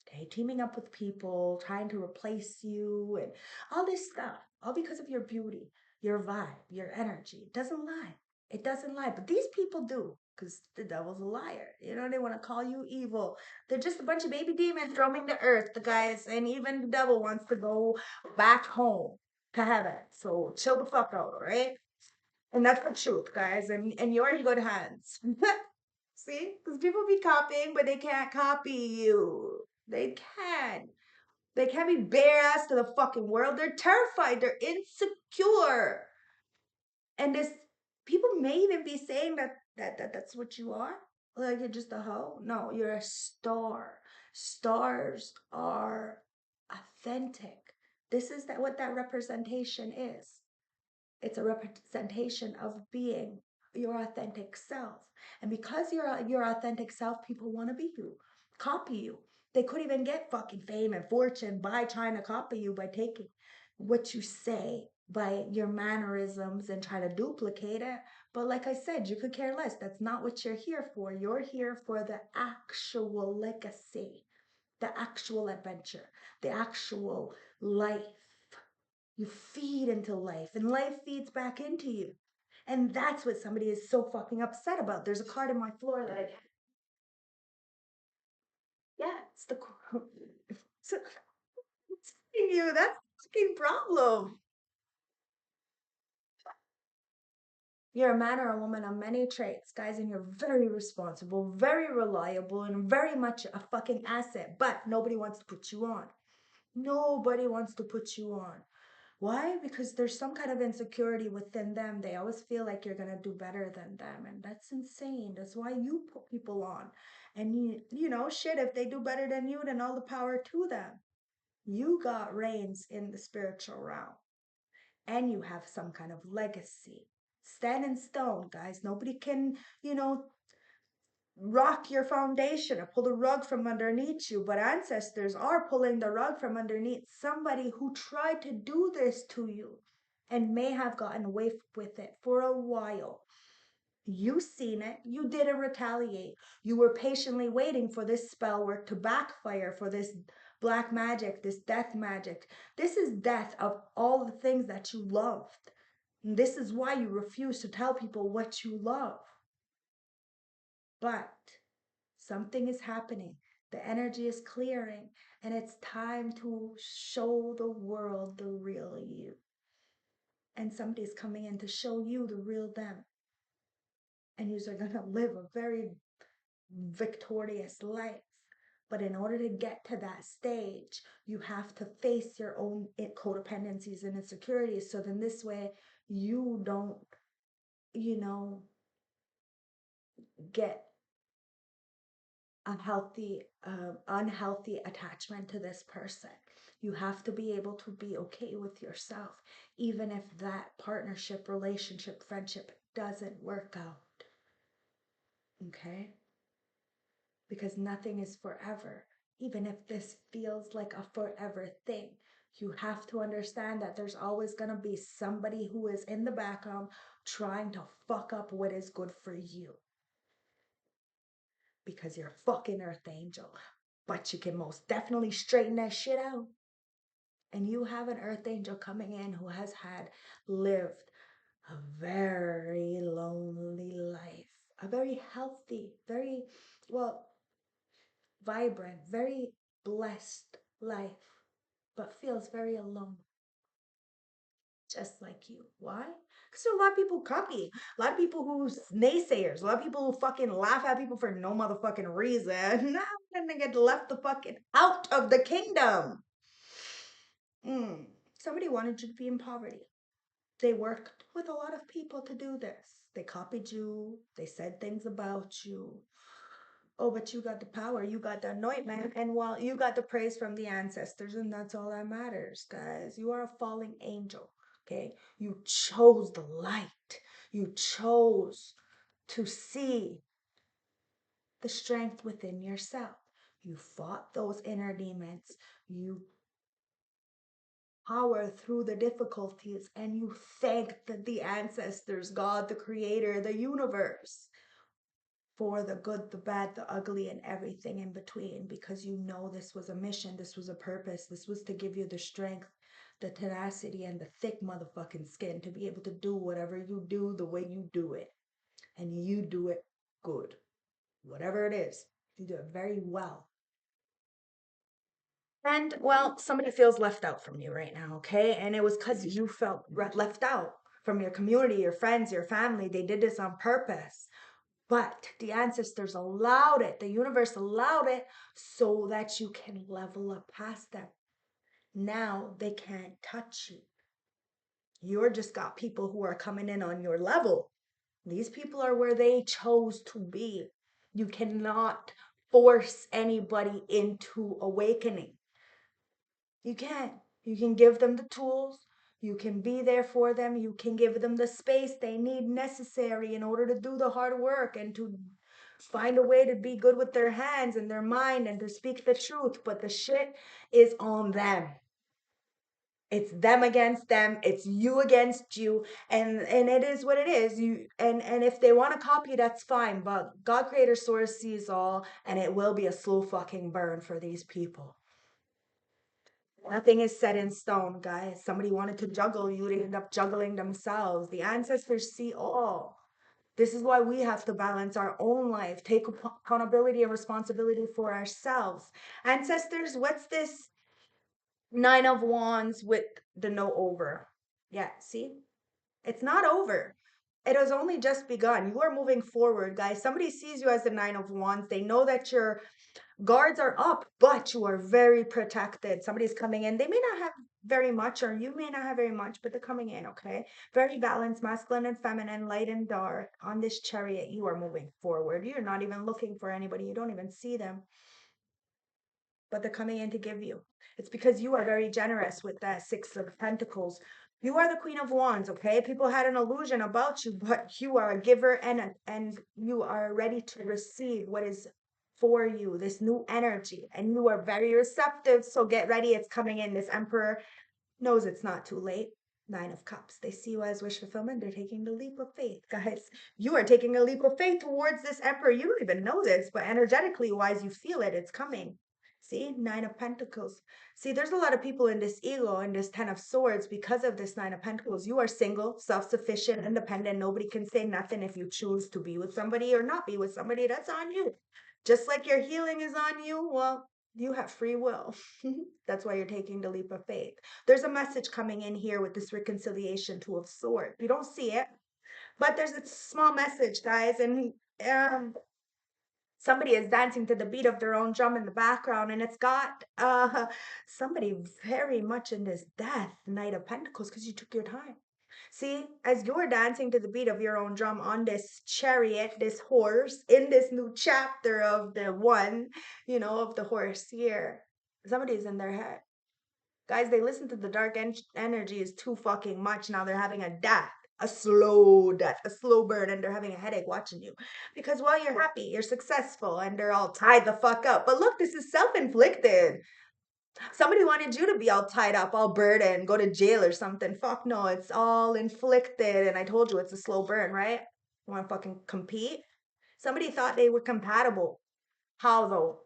Okay, teaming up with people, trying to replace you, and all this stuff, all because of your beauty, your vibe, your energy. It doesn't lie. It doesn't lie. But these people do. because the devil's a liar. You know, they want to call you evil. They're just a bunch of baby demons roaming the earth, the guys, and even the devil wants to go back home to heaven. So chill the fuck out, all right? And that's the truth, guys. And you're in good hands. See? Because people be copying, but they can't copy you. They can't. They can't be bare ass to the fucking world. They're terrified. They're insecure. And this people may even be saying that's what you are. Like you're just a hoe. No, you're a star. Stars are authentic. This is that what that representation is. It's a representation of being your authentic self. And because you're your authentic self, people want to be you, copy you. They could even get fucking fame and fortune by trying to copy you, by taking what you say, by your mannerisms and try to duplicate it. But like I said, you could care less. That's not what you're here for. You're here for the actual legacy, the actual adventure, the actual life. You feed into life, and life feeds back into you. And that's what somebody is so fucking upset about. There's a card in my floor that I, yeah, it's the so it's you. That's the fucking problem. You're a man or a woman of many traits, guys, and you're very responsible, very reliable, and very much a fucking asset. But nobody wants to put you on. Nobody wants to put you on. Why? Because there's some kind of insecurity within them. They always feel like you're gonna do better than them, and that's insane. That's why you put people on. And you know, shit, if they do better than you, then all the power to them. You got reigns in the spiritual realm, and you have some kind of legacy. Stand in stone, guys. Nobody can, rock your foundation or pull the rug from underneath you, but ancestors are pulling the rug from underneath somebody who tried to do this to you and may have gotten away with it for a while. You seen it, you didn't retaliate. You were patiently waiting for this spell work to backfire, for this black magic, this death magic. This is death of all the things that you loved. And this is why you refuse to tell people what you love. But something is happening. The energy is clearing, and it's time to show the world the real you. And somebody's coming in to show you the real them. And you're going to live a very victorious life. But in order to get to that stage, you have to face your own codependencies and insecurities. So then this way, you don't, you know, get unhealthy attachment to this person. You have to be able to be okay with yourself, even if that partnership, relationship, friendship doesn't work out. Okay? Because nothing is forever. Even if this feels like a forever thing, you have to understand that there's always going to be somebody who is in the background trying to fuck up what is good for you. Because you're a fucking earth angel. But you can most definitely straighten that shit out. And you have an earth angel coming in who has lived a very lonely life, a very healthy, very, well, vibrant, very blessed life, but feels very alone, just like you. Why? Because there are a lot of people copy, a lot of people who's naysayers, a lot of people who fucking laugh at people for no motherfucking reason. Now then they get left the fucking out of the kingdom. Somebody wanted you to be in poverty. They worked with a lot of people to do this. They copied you. They said things about you. Oh, but you got the power. You got the anointment. And well, you got the praise from the ancestors. And that's all that matters, guys. You are a falling angel. Okay. You chose the light. You chose to see the strength within yourself. You fought those inner demons. You power through the difficulties, and you thank the ancestors, God, the creator, the universe, for the good, the bad, the ugly, and everything in between, because you know this was a mission, this was a purpose, this was to give you the strength, the tenacity, and the thick motherfucking skin to be able to do whatever you do the way you do it. And you do it good. Whatever it is, you do it very well. And well, somebody feels left out from you right now, okay? And it was because you felt left out from your community, your friends, your family. They did this on purpose. But the ancestors allowed it, the universe allowed it so that you can level up past them. Now they can't touch you. You're just got people who are coming in on your level. These people are where they chose to be. You cannot force anybody into awakening. You can. You can give them the tools. You can be there for them. You can give them the space they need necessary in order to do the hard work and to find a way to be good with their hands and their mind and to speak the truth. But the shit is on them. It's them against them. It's you against you. And it is what it is. And if they want to copy, that's fine. But God Creator Source sees all, and it will be a slow fucking burn for these people. Nothing is set in stone, guys. Somebody wanted to juggle, you would end up juggling themselves. The ancestors see all. This is why we have to balance our own life, take accountability and responsibility for ourselves. Ancestors, what's this Nine of Wands with the no over? Yeah, see? It's not over. It has only just begun. You are moving forward, guys. Somebody sees you as the Nine of Wands. They know that you're guards are up, but you are very protected. Somebody's coming in. They may not have very much, or you may not have very much, but they're coming in, okay? Very balanced, masculine and feminine, light and dark. On this chariot, you are moving forward. You're not even looking for anybody. You don't even see them, but they're coming in to give you. It's because you are very generous with that Six of Pentacles. You are the Queen of Wands, okay? People had an illusion about you, but you are a giver and you are ready to receive what is for you, this new energy, and you are very receptive. So get ready, it's coming in. This Emperor knows it's not too late. Nine of Cups. They see you as wish fulfillment. They're taking the leap of faith, guys. You are taking a leap of faith towards this Emperor. You don't even know this, but energetically wise, you feel it. It's coming. See, Nine of Pentacles. See, there's a lot of people in this ego and this Ten of Swords because of this Nine of Pentacles. You are single, self-sufficient, independent. Nobody can say nothing if you choose to be with somebody or not be with somebody. That's on you. Just like your healing is on you, well, you have free will. That's why you're taking the leap of faith. There's a message coming in here with this reconciliation, Two of Swords. You don't see it, but there's a small message, guys. And somebody is dancing to the beat of their own drum in the background, and it's got somebody very much in this death, Knight of Pentacles, because you took your time. See, as you're dancing to the beat of your own drum on this chariot, this horse, in this new chapter of the one, of the horse here, somebody's in their head. Guys, they listen to the dark energy is too fucking much. Now they're having a death, a slow death, a slow burn, and they're having a headache watching you. Because while you're happy, you're successful, and they're all tied the fuck up. But look, this is self-inflicted. Somebody wanted you to be all tied up, all burdened, go to jail or something. Fuck no, it's all inflicted. And I told you it's a slow burn, right? You want to fucking compete? Somebody thought they were compatible. How though?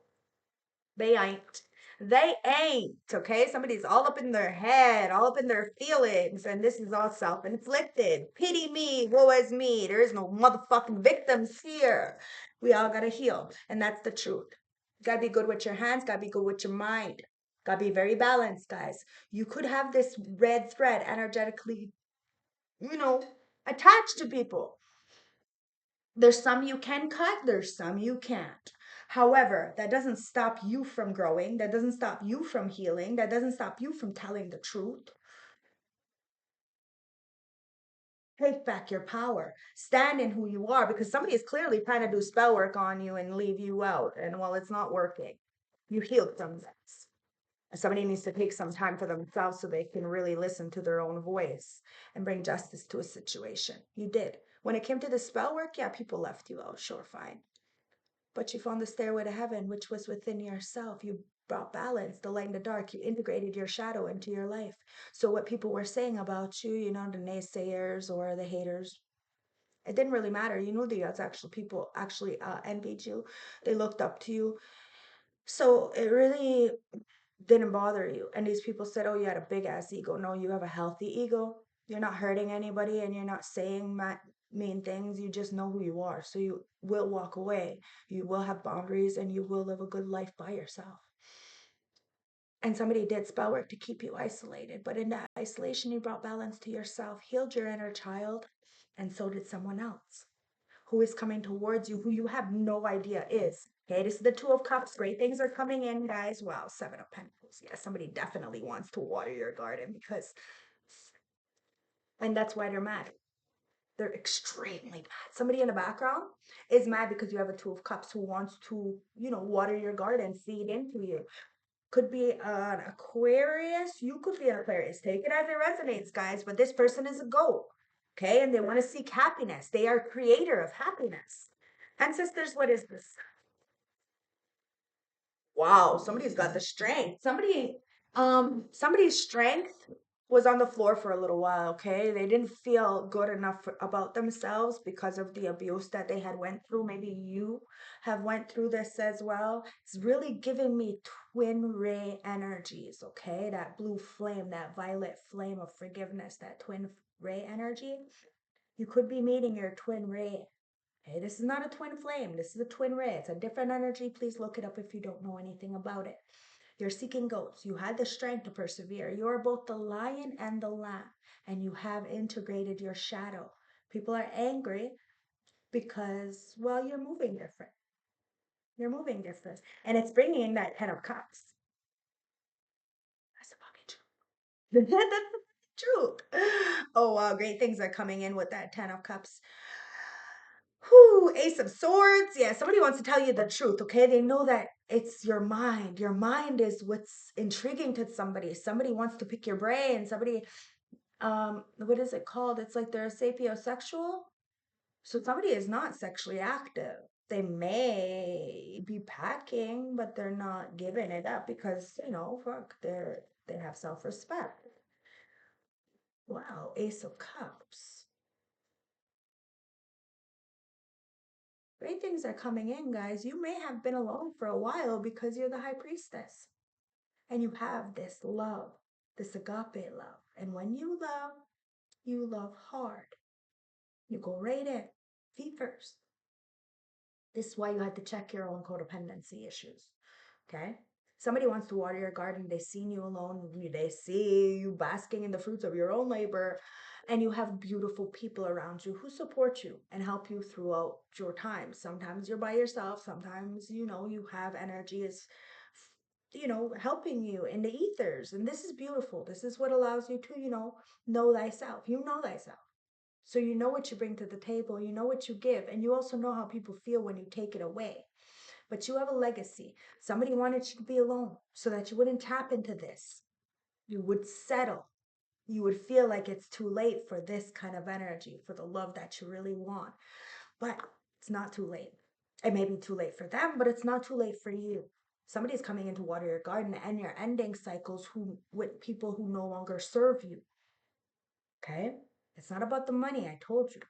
They ain't. They ain't, okay? Somebody's all up in their head, all up in their feelings, and this is all self-inflicted. Pity me, woe is me. There is no motherfucking victims here. We all gotta heal, and that's the truth. Gotta be good with your hands, gotta be good with your mind. Gotta be very balanced, guys. You could have this red thread energetically, attached to people. There's some you can cut, there's some you can't. However, that doesn't stop you from growing. That doesn't stop you from healing. That doesn't stop you from telling the truth. Take back your power. Stand in who you are because somebody is clearly trying to do spell work on you and leave you out. And well, it's not working. You healed from this. Somebody needs to take some time for themselves so they can really listen to their own voice and bring justice to a situation. You did. When it came to the spell work, yeah, people left you out. Sure, fine. But you found the stairway to heaven, which was within yourself. You brought balance, the light and the dark. You integrated your shadow into your life. So what people were saying about you, the naysayers or the haters, it didn't really matter. You knew the actual people actually envied you. They looked up to you. So it really didn't bother you. And these people said, oh, you had a big ass ego. No, you have a healthy ego. You're not hurting anybody and you're not saying mean things. You just know who you are. So you will walk away. You will have boundaries and you will live a good life by yourself. And somebody did spell work to keep you isolated. But in that isolation, you brought balance to yourself, healed your inner child, and so did someone else who is coming towards you, who you have no idea is. Okay, this is the Two of Cups. Great things are coming in, guys. Wow, Seven of Pentacles. Yeah, somebody definitely wants to water your garden because, and that's why they're mad. They're extremely mad. Somebody in the background is mad because you have a Two of Cups who wants to, water your garden, feed into you. Could be an Aquarius. You could be an Aquarius. Take it as it resonates, guys. But this person is a goat. Okay. And they want to seek happiness. They are creator of happiness. Ancestors, what is this? Wow, somebody's got the strength. Somebody's strength was on the floor for a little while, okay? They didn't feel good enough about themselves because of the abuse that they had went through. Maybe you have went through this as well. It's really giving me twin ray energies, okay? That blue flame, that violet flame of forgiveness, that twin ray energy. You could be meeting your twin ray. Okay, this is not a twin flame. This is a twin ray. It's a different energy. Please look it up if you don't know anything about it. You're seeking goats. You had the strength to persevere. You are both the lion and the lamb, and you have integrated your shadow. People are angry because, well, you're moving different. You're moving different. And it's bringing that Ten of Cups. That's the fucking truth. That's the truth. Oh, wow. Great things are coming in with that Ten of Cups. Whew, Ace of Swords. Yeah, somebody wants to tell you the truth, okay? They know that it's your mind. Your mind is what's intriguing to somebody. Somebody wants to pick your brain. Somebody, what is it called? It's like they're sapiosexual. So somebody is not sexually active. They may be packing, but they're not giving it up because, fuck, they have self-respect. Wow, Ace of Cups. Great things are coming in, guys. You may have been alone for a while because you're the high priestess. And you have this love, this agape love. And when you love hard. You go right in, feet first. This is why you had to check your own codependency issues. Okay? Somebody wants to water your garden. They seen you alone. They see you basking in the fruits of your own labor. And you have beautiful people around you who support you and help you throughout your time. Sometimes you're by yourself. Sometimes, you have energy is, helping you in the ethers. And this is beautiful. This is what allows you to, know thyself. You know thyself. So you know what you bring to the table, you know what you give, and you also know how people feel when you take it away. But you have a legacy. Somebody wanted you to be alone so that you wouldn't tap into this. You would settle. You would feel like it's too late for this kind of energy, for the love that you really want. But it's not too late. It may be too late for them, but it's not too late for you. Somebody's coming in to water your garden and you're ending cycles with people who no longer serve you. Okay? It's not about the money, I told you.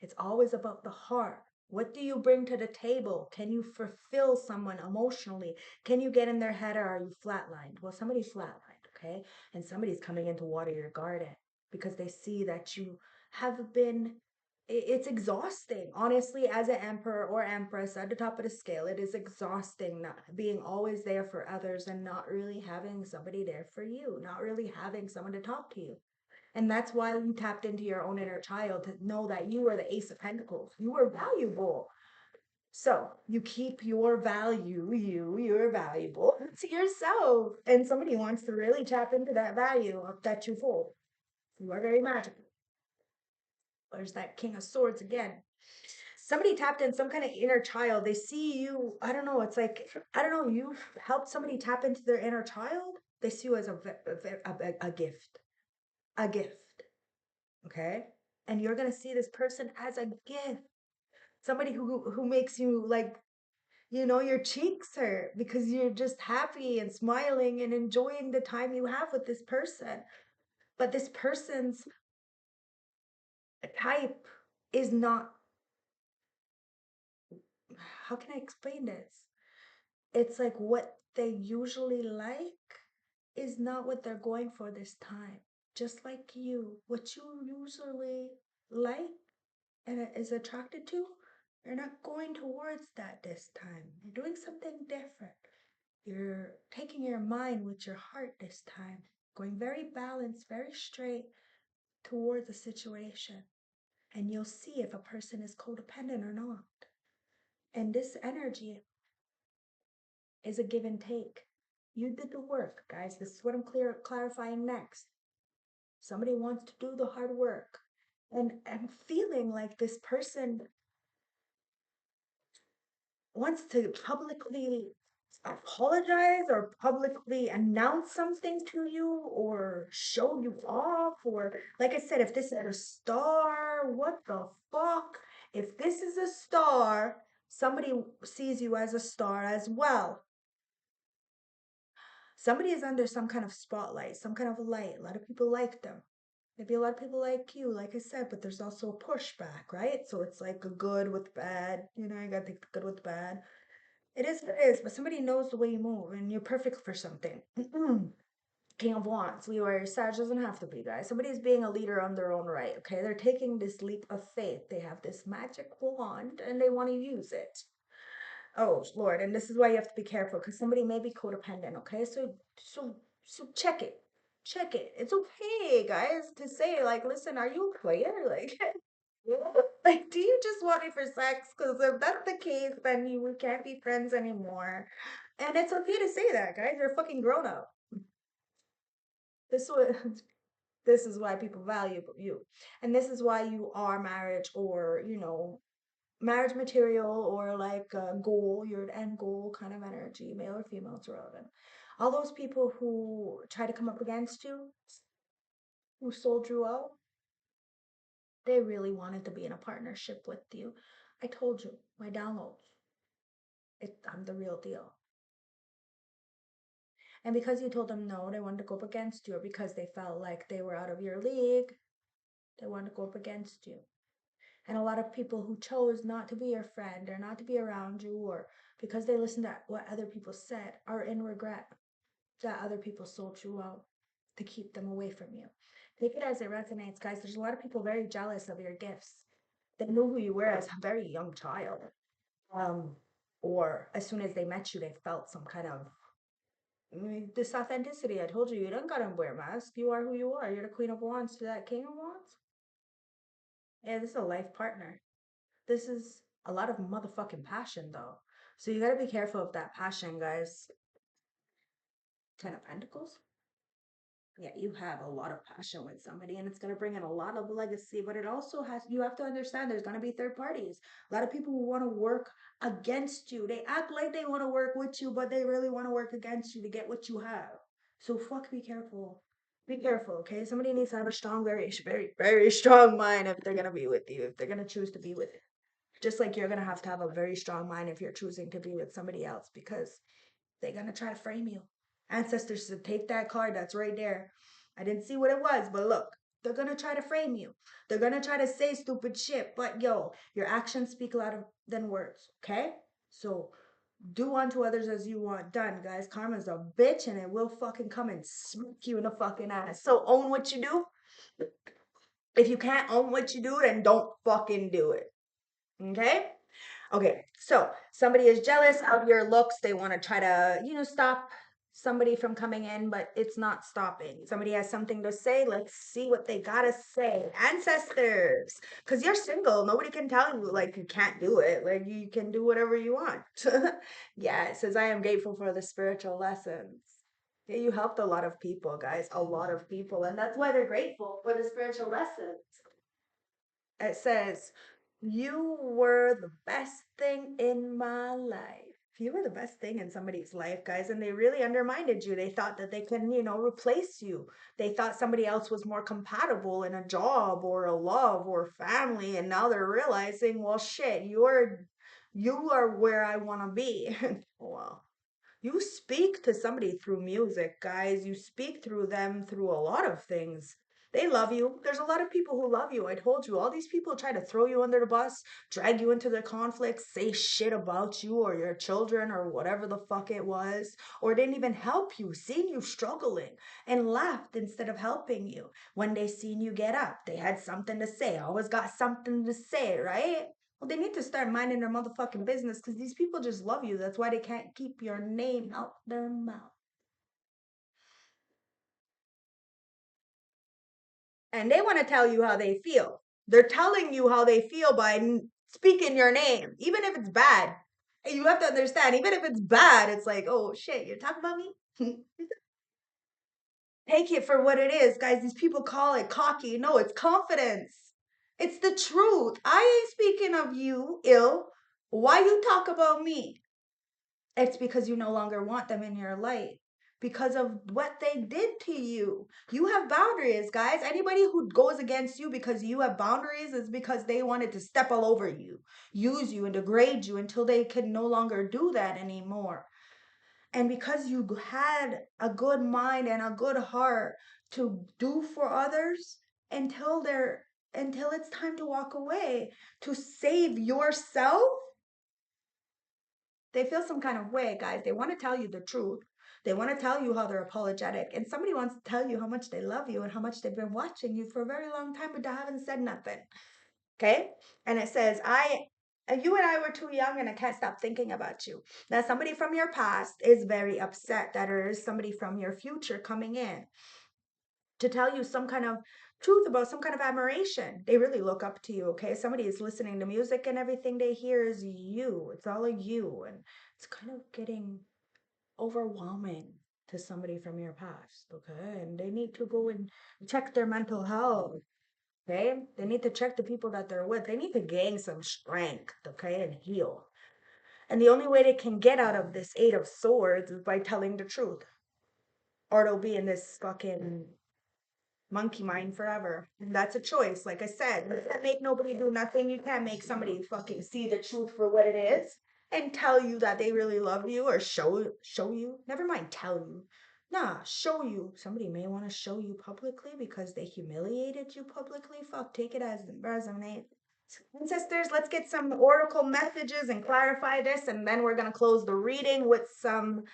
It's always about the heart. What do you bring to the table? Can you fulfill someone emotionally? Can you get in their head or are you flatlined? Well, somebody's flatlined, okay? And somebody's coming in to water your garden because they see that you have been, it's exhausting. Honestly, as an emperor or empress at the top of the scale, it is exhausting not being always there for others and not really having somebody there for you, not really having someone to talk to you. And that's why you tapped into your own inner child to know that you are the Ace of Pentacles. You are valuable. So you keep your value, you're valuable to yourself. And somebody wants to really tap into that value that you hold. You are very magical. There's that King of Swords again. Somebody tapped in some kind of inner child. They see you, I don't know, it's like, I don't know, you've helped somebody tap into their inner child. They see you as a gift. A gift. Okay, and you're gonna see this person as a gift, somebody who makes you like, your cheeks hurt because you're just happy and smiling and enjoying the time you have with this person. But this person's type is not, how can I explain this? It's like what they usually like is not what they're going for this time. Just like you, what you usually like and is attracted to, you're not going towards that this time. You're doing something different. You're taking your mind with your heart this time, going very balanced, very straight towards a situation. And you'll see if a person is codependent or not. And this energy is a give and take. You did the work, guys. This is what I'm clarifying next. Somebody wants to do the hard work. And I'm feeling like this person wants to publicly apologize or publicly announce something to you or show you off, or like I said, if this is a star, what the fuck? If this is a star, somebody sees you as a star as well. Somebody is under some kind of spotlight, some kind of light. A lot of people like them. Maybe a lot of people like you, like I said, but there's also a pushback, right? So it's like a good with bad. You gotta take the good with bad. It is what it is, but somebody knows the way you move and you're perfect for something. King of Wands, Leo, Sag doesn't have to be, guys. Somebody's being a leader on their own right, okay? They're taking this leap of faith. They have this magic wand and they want to use it. Oh, Lord, and this is why you have to be careful because somebody may be codependent, okay? So check it. Check it. It's okay, guys, to say, like, listen, are you a player? Like, like, do you just want me for sex? Because if that's the case, then we can't be friends anymore. And it's okay to say that, guys. You're a fucking grown up. This was this is why people value you. And this is why you are marriage or, marriage material or like a goal, you're an end goal kind of energy, male or female, it's irrelevant. All those people who try to come up against you, who sold you out, they really wanted to be in a partnership with you. I told you, my downloads, I'm the real deal. And because you told them no, they wanted to go up against you, or because they felt like they were out of your league, they wanted to go up against you. And a lot of people who chose not to be your friend or not to be around you, or because they listened to what other people said, are in regret that other people sold you out to keep them away from you. Take it as it resonates, guys. There's a lot of people very jealous of your gifts. They knew who you were as a very young child. Um, or as soon as they met you, they felt some kind of this authenticity. I told you, you don't gotta wear a mask. You are who you are. You're the Queen of Wands to that King of Wands. Yeah, this is a life partner. This is a lot of motherfucking passion, though. So you gotta be careful of that passion, guys. Ten of Pentacles. Yeah, you have a lot of passion with somebody and it's going to bring in a lot of legacy, but it also has, you have to understand there's going to be third parties. A lot of people who want to work against you. They act like they want to work with you, but they really want to work against you to get what you have. So fuck, be careful. Be careful, okay? Somebody needs to have a strong, very, very, very strong mind if they're going to be with you, if they're going to choose to be with you. Just like you're going to have a very strong mind if you're choosing to be with somebody else because they're gonna try to frame you. Ancestors said, take that card that's right there. I didn't see what it was, but look, they're gonna try to frame you. They're gonna try to say stupid shit, but yo, your actions speak louder than words, okay? So do unto others as you want done, guys. Karma's a bitch and it will fucking come and smack you in the fucking ass. So own what you do. If you can't own what you do, then don't fucking do it. Okay? Okay, so somebody is jealous of your looks. They want to try to, stop somebody from coming in, but it's not stopping. Somebody has something to say. Let's see what they gotta say. Ancestors, because you're single. Nobody can tell you, like, you can't do it. Like, you can do whatever you want. Yeah, it says, I am grateful for the spiritual lessons. Yeah, you helped a lot of people, guys, a lot of people. And that's why they're grateful for the spiritual lessons. It says, you were the best thing in my life. You were the best thing in somebody's life, guys, and they really undermined you. They thought that they can, replace you. They thought somebody else was more compatible in a job or a love or family, and now they're realizing, well, shit, you are where I want to be. Well, you speak to somebody through music, guys. You speak through them through a lot of things. They love you. There's a lot of people who love you. I told you, all these people try to throw you under the bus, drag you into their conflicts, say shit about you or your children or whatever the fuck it was, or didn't even help you, seen you struggling and laughed instead of helping you. When they seen you get up, they had something to say, always got something to say, right? Well, they need to start minding their motherfucking business because these people just love you. That's why they can't keep your name out their mouth. And they want to tell you how they feel. They're telling you how they feel by speaking your name, even if it's bad. And you have to understand, even if it's bad, it's like, oh shit, you're talking about me? Take it for what it is, guys. These people call it cocky. No, it's confidence. It's the truth. I ain't speaking of you ill. Why you talk about me? It's because you no longer want them in your light because of what they did to you. You have boundaries, guys. Anybody who goes against you because you have boundaries is because they wanted to step all over you, use you, and degrade you until they can no longer do that anymore. And because you had a good mind and a good heart to do for others until it's time to walk away to save yourself, they feel some kind of way, guys. They want to tell you the truth. They want to tell you how they're apologetic. And somebody wants to tell you how much they love you and how much they've been watching you for a very long time, but they haven't said nothing. Okay? And it says, you and I were too young and I can't stop thinking about you. Now, somebody from your past is very upset that there is somebody from your future coming in to tell you some kind of truth about some kind of admiration. They really look up to you, okay? Somebody is listening to music and everything they hear is you. It's all of you. And it's kind of getting overwhelming to somebody from your past, okay? And they need to go and check their mental health, okay? They need to check the people that they're with. They need to gain some strength, okay, and heal. And the only way they can get out of this Eight of Swords is by telling the truth, or they'll be in this fucking monkey mind forever. And that's a choice. Like I said, you can't make nobody do nothing. You can't make somebody fucking see the truth for what it is and tell you that they really love you or show you. Never mind tell you. Nah, show you. Somebody may want to show you publicly because they humiliated you publicly. Fuck, take it as resonate. Ancestors, let's get some oracle messages and clarify this, and then we're gonna close the reading with some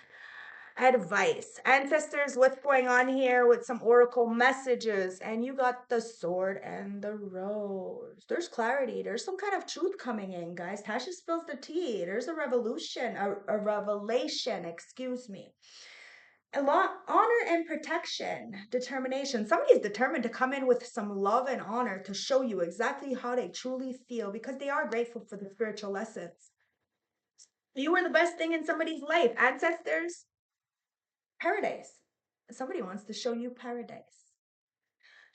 advice. Ancestors, what's going on here with some oracle messages? And you got the sword and the rose. There's clarity. There's some kind of truth coming in, guys. Tasha spills the tea. There's a revolution, a revelation, excuse me. A lot, honor and protection, determination. Somebody is determined to come in with some love and honor to show you exactly how they truly feel because they are grateful for the spiritual lessons. You were the best thing in somebody's life. Ancestors, paradise. Somebody wants to show you paradise.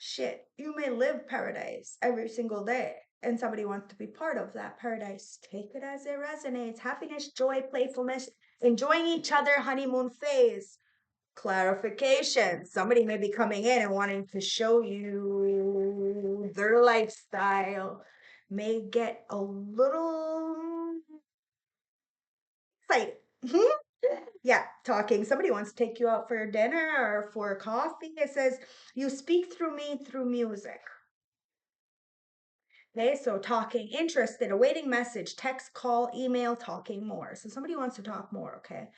Shit, you may live paradise every single day, and somebody wants to be part of that paradise. Take it as it resonates. Happiness, joy, playfulness, enjoying each other, honeymoon phase. Clarification. Somebody may be coming in and wanting to show you their lifestyle. May get a little excited. Yeah, talking. Somebody wants to take you out for dinner or for coffee. It says, you speak through me through music. Okay, so talking, interested, awaiting message, text, call, email, talking more. So somebody wants to talk more, okay?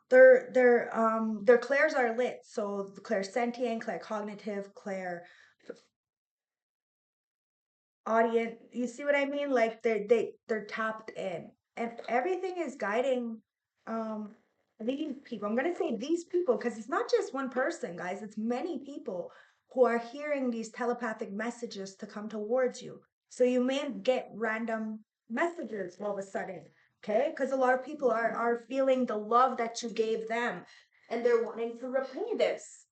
Their clairs are lit. So clairsentient, claircognitive, clair audience. You see what I mean? Like they're tapped in, and everything is guiding. Um, these people. I'm gonna say these people because it's not just one person, guys. It's many people who are hearing these telepathic messages to come towards you. So you may get random messages all of a sudden, okay? Because a lot of people are feeling the love that you gave them, and they're wanting to repay this.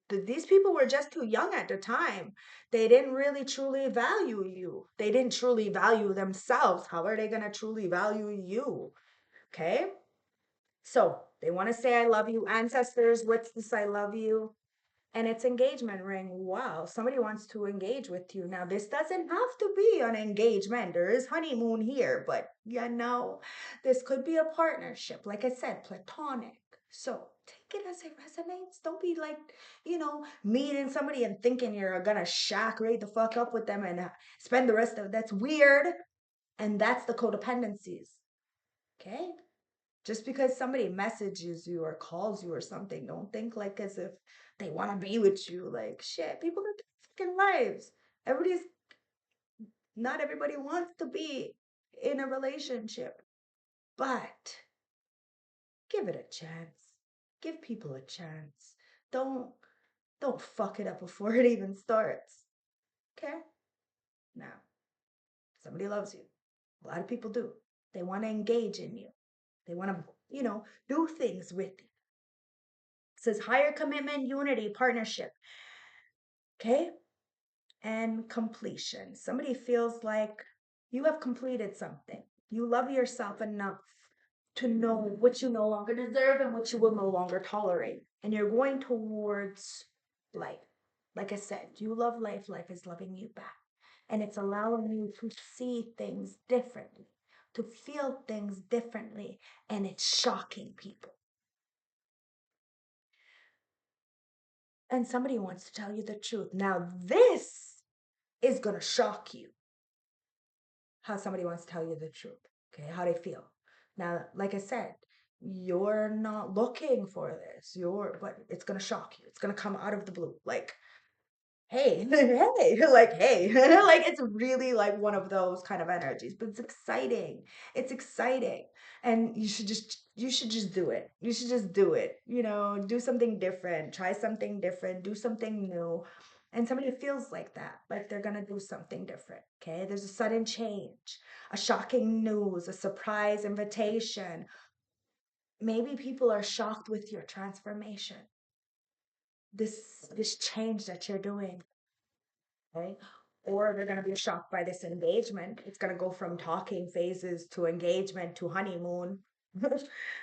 These people were just too young at the time. They didn't really truly value you. They didn't truly value themselves. How are they going to truly value you? Okay. So they want to say, I love you. Ancestors, what's this? I love you. And it's engagement ring. Wow. Somebody wants to engage with you. Now, this doesn't have to be an engagement. There is honeymoon here, but this could be a partnership. Like I said, platonic. So take take it as it resonates. Don't be like, meeting somebody and thinking you're gonna shack right the fuck up with them and spend the rest of that's weird. And that's the codependencies. Okay? Just because somebody messages you or calls you or something, don't think like as if they want to be with you. Like shit, people are fucking lives. Everybody's not everybody wants to be in a relationship, but give it a chance. Give people a chance. Don't don't fuck it up before it even starts. Okay? Now, somebody loves you. A lot of people do. They want to engage in you. They want to, do things with you. It says higher commitment, unity, partnership. Okay? And completion. Somebody feels like you have completed something. You love yourself enough to know what you no longer deserve and what you will no longer tolerate. And you're going towards life. Like I said, you love life, life is loving you back. And it's allowing you to see things differently, to feel things differently, and it's shocking people. And somebody wants to tell you the truth. Now, this is going to shock you. How somebody wants to tell you the truth, okay? How they feel. Now, like I said, you're not looking for this. But it's going to shock you. It's going to come out of the blue. Like, hey, hey, like, hey, like it's really like one of those kind of energies, but it's exciting. It's exciting. And you should just do it. You should just do it. Do something different, try something different, do something new. And somebody feels like they're gonna do something different. Okay. There's a sudden change, a shocking news, a surprise invitation. Maybe people are shocked with your transformation. This change that you're doing. Okay. Or they're going to be shocked by this engagement. It's going to go from talking phases to engagement to honeymoon.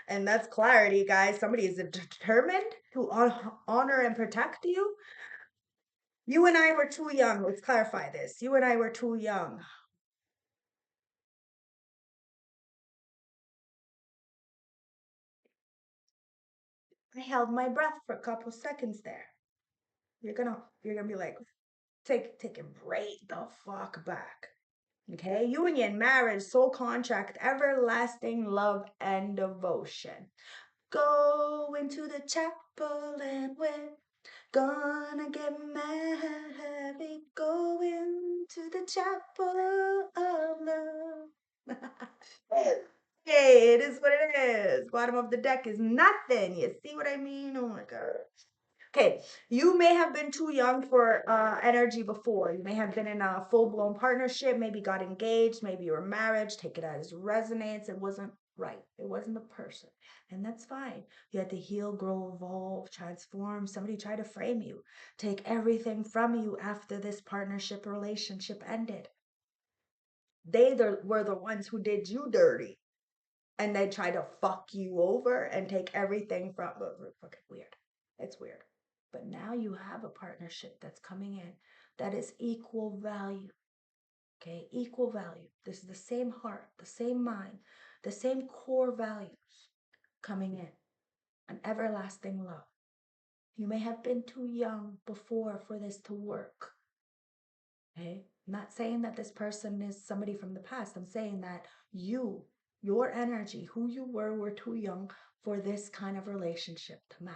And that's clarity, guys. Somebody is determined to honor and protect you. You and I were too young. Let's clarify this. You and I were too young. I held my breath for a couple seconds there. You're gonna be like, take it right the fuck back. Okay, union, marriage, soul contract, everlasting love and devotion. Go into the chapel and we're gonna get married. Go into the chapel of love. Hey, it is what it is. Bottom of the deck is nothing. You see what I mean? Oh my God. Okay, you may have been too young for energy before. You may have been in a full-blown partnership, maybe got engaged, maybe you were married. Take it as resonates. It wasn't right. It wasn't the person. And that's fine. You had to heal, grow, evolve, transform. Somebody tried to frame you, take everything from you after this partnership relationship ended. Were the ones who did you dirty. And they try to fuck you over and take everything from. Fucking weird. It's weird. But now you have a partnership that's coming in that is equal value. Okay, equal value. This is the same heart, the same mind, the same core values coming in. An everlasting love. You may have been too young before for this to work. Okay, I'm not saying that this person is somebody from the past. I'm saying that your energy, who you were too young for this kind of relationship to match.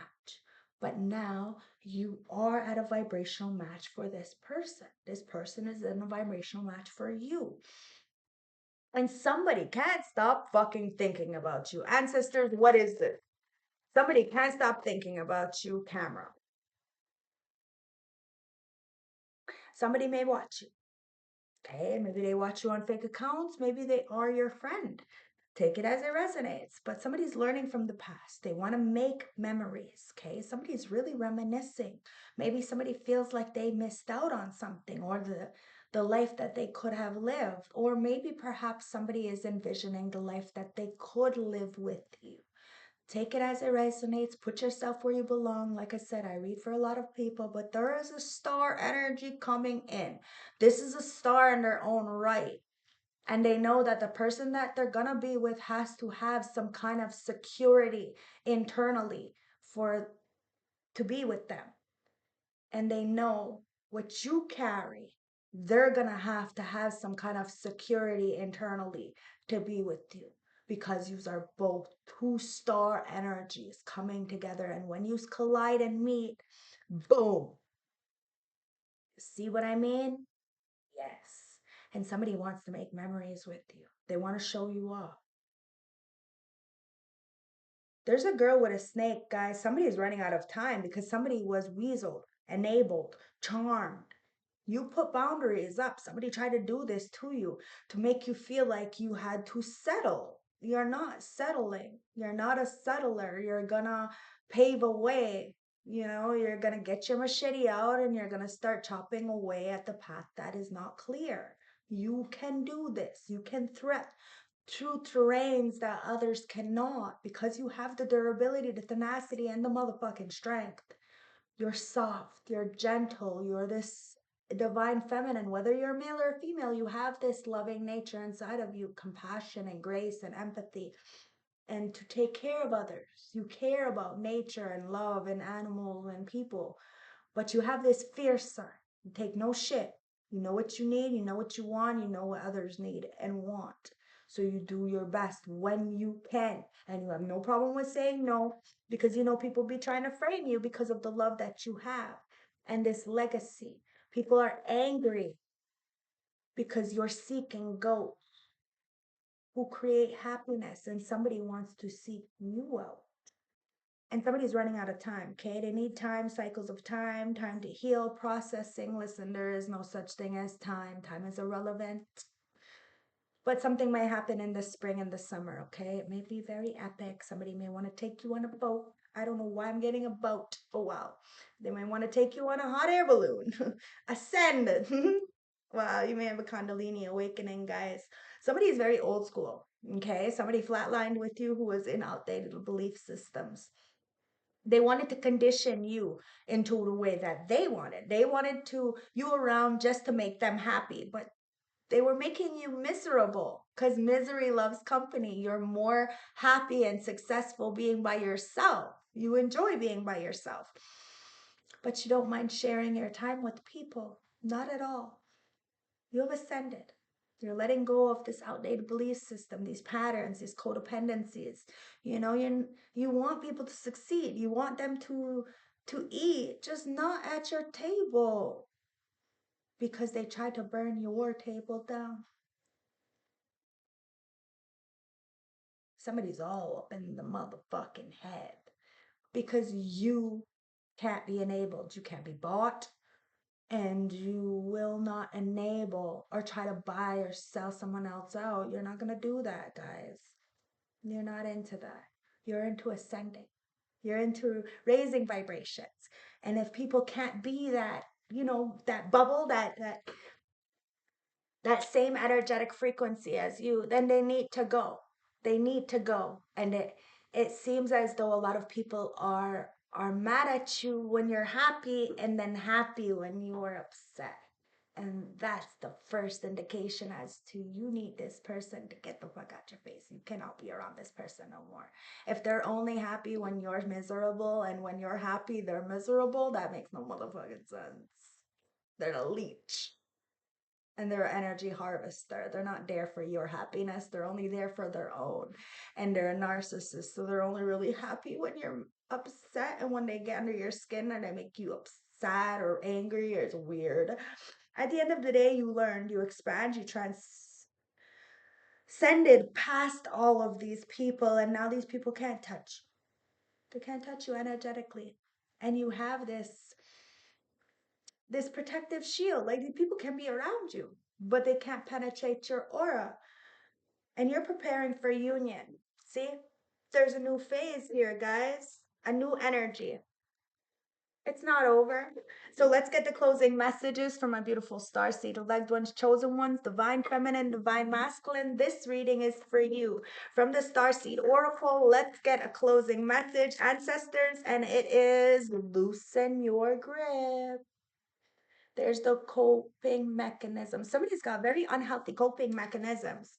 But now you are at a vibrational match for this person. This person is in a vibrational match for you. And somebody can't stop fucking thinking about you. Ancestors, what is this? Somebody can't stop thinking about you, camera. Somebody may watch you. Okay, maybe they watch you on fake accounts. Maybe they are your friend. Take it as it resonates. But somebody's learning from the past. They want to make memories. Okay, somebody's really reminiscing. Maybe somebody feels like they missed out on something or the life that they could have lived. Or maybe perhaps somebody is envisioning the life that they could live with you. Take it as it resonates. Put yourself where you belong. Like I said, I read for a lot of people, but there is a star energy coming in. This is a star in their own right. And they know that the person that they're going to be with has to have some kind of security internally for to be with them, and they know what you carry, they're going to have some kind of security internally to be with you, because you are both two star energies coming together. And when you collide and meet, boom. See what I mean? Yes. And somebody wants to make memories with you. They want to show you off. There's a girl with a snake, guys. Somebody is running out of time because somebody was weaseled, enabled, charmed. You put boundaries up. Somebody tried to do this to you to make you feel like you had to settle. You're not settling. You're not a settler. You're gonna pave a way. You're gonna get your machete out and you're gonna start chopping away at the path that is not clear. You can do this. You can threat through terrains that others cannot, because you have the durability, the tenacity, and the motherfucking strength. You're soft, you're gentle, you're this divine feminine. Whether you're male or female, you have this loving nature inside of you, compassion and grace and empathy, and to take care of others. You care about nature and love and animals and people, but you have this fierce side. You take no shit. You know what you need, you know what you want, you know what others need and want. So you do your best when you can. And you have no problem with saying no, because people be trying to frame you because of the love that you have and this legacy. People are angry because you're seeking ghosts who create happiness, and somebody wants to seek you out. And somebody's running out of time. Okay, they need time, cycles of time to heal, processing. Listen, there is no such thing as time is irrelevant. But something may happen in the spring and the summer. Okay, it may be very epic. Somebody may want to take you on a boat. I don't know why I'm getting a boat. Oh wow, they may want to take you on a hot air balloon. Ascend. Wow, you may have a kundalini awakening, guys. Somebody is very old school. Okay, somebody flatlined with you who was in outdated belief systems. They wanted to condition you into the way that they wanted. They wanted to you around just to make them happy, but they were making you miserable, because misery loves company. You're more happy and successful being by yourself. You enjoy being by yourself, but you don't mind sharing your time with people. Not at all. You have ascended. You're letting go of this outdated belief system, these patterns, these codependencies. You want people to succeed. You want them to eat, just not at your table, because they tried to burn your table down. Somebody's all up in the motherfucking head because you can't be enabled. You can't be bought, and you will not enable or try to buy or sell someone else out. You're not going to do that, guys. You're not into that. You're into ascending. You're into raising vibrations. And if people can't be that, that bubble, that same energetic frequency as you, then they need to go. They need to go. And it seems as though a lot of people are mad at you when you're happy, and then happy when you are upset. And that's the first indication as to you need this person to get the fuck out your face. You cannot be around this person no more. If they're only happy when you're miserable, and when you're happy they're miserable, that makes no motherfucking sense. They're a leech, and they're an energy harvester. They're not there for your happiness. They're only there for their own. And they're a narcissist, so they're only really happy when you're upset, and when they get under your skin and they make you upset or angry, or it's weird. At the end of the day, you learned, you expand, you transcended past all of these people, and now these people can't touch. They can't touch you energetically. And you have this protective shield. Like, these people can be around you, but they can't penetrate your aura. And you're preparing for union. See, there's a new phase here, guys, a new energy. It's not over. So let's get the closing messages from my beautiful star seed elect ones, chosen ones, divine feminine, divine masculine. This reading is for you from the star seed oracle. Let's get a closing message, ancestors, and it is loosen your grip. There's the coping mechanism. Somebody's got very unhealthy coping mechanisms.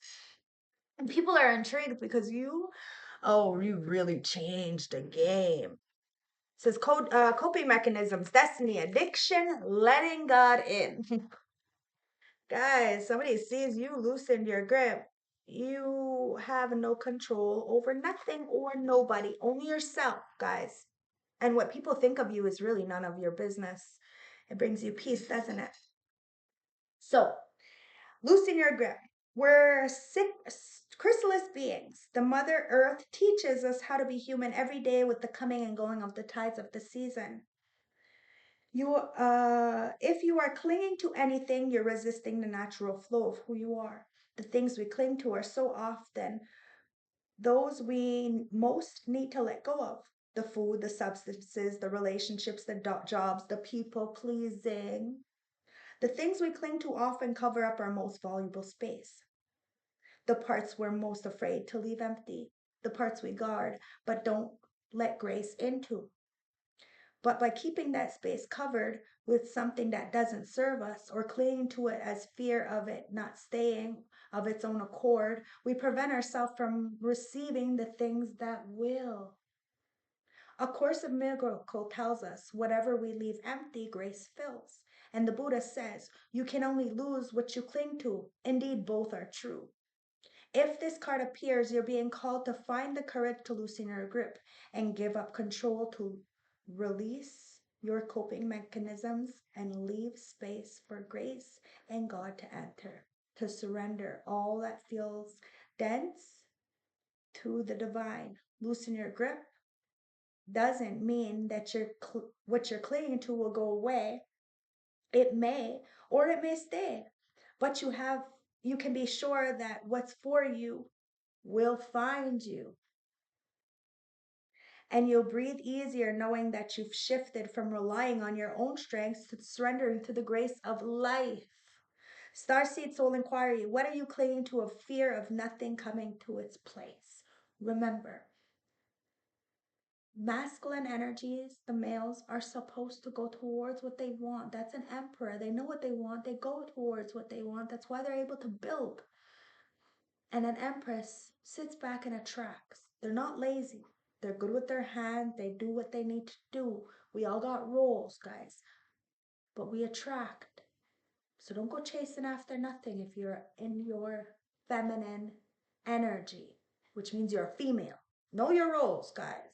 And people are intrigued because you really changed the game. It says coping mechanisms, destiny, addiction, letting God in. Guys, somebody sees you loosened your grip. You have no control over nothing or nobody, only yourself, guys. And what people think of you is really none of your business. It brings you peace, doesn't it? So, loosen your grip. We're sick, chrysalis beings. The Mother Earth teaches us how to be human every day with the coming and going of the tides of the season. If you are clinging to anything, you're resisting the natural flow of who you are. The things we cling to are so often those we most need to let go of. The food, the substances, the relationships, the jobs, the people pleasing. The things we cling to often cover up our most valuable space. The parts we're most afraid to leave empty. The parts we guard but don't let grace into. But by keeping that space covered with something that doesn't serve us or clinging to it as fear of it not staying of its own accord, we prevent ourselves from receiving the things that will. A Course of Miracle tells us whatever we leave empty, grace fills. And the Buddha says, you can only lose what you cling to. Indeed, both are true. If this card appears, you're being called to find the courage to loosen your grip and give up control, to release your coping mechanisms and leave space for grace and God to enter, to surrender all that feels dense to the divine. Loosen your grip doesn't mean that what you're clinging to will go away. It may, or it may stay, but you can be sure that what's for you will find you. And you'll breathe easier knowing that you've shifted from relying on your own strengths to surrendering to the grace of life. Starseed Soul Inquiry, what are you clinging to of fear of nothing coming to its place? Remember, masculine energies, the males, are supposed to go towards what they want. That's an emperor. They know what they want. They go towards what they want. That's why they're able to build. And an empress sits back and attracts. They're not lazy. They're good with their hands. They do what they need to do. We all got roles, guys. But we attract. So don't go chasing after nothing if you're in your feminine energy, which means you're a female. Know your roles, guys.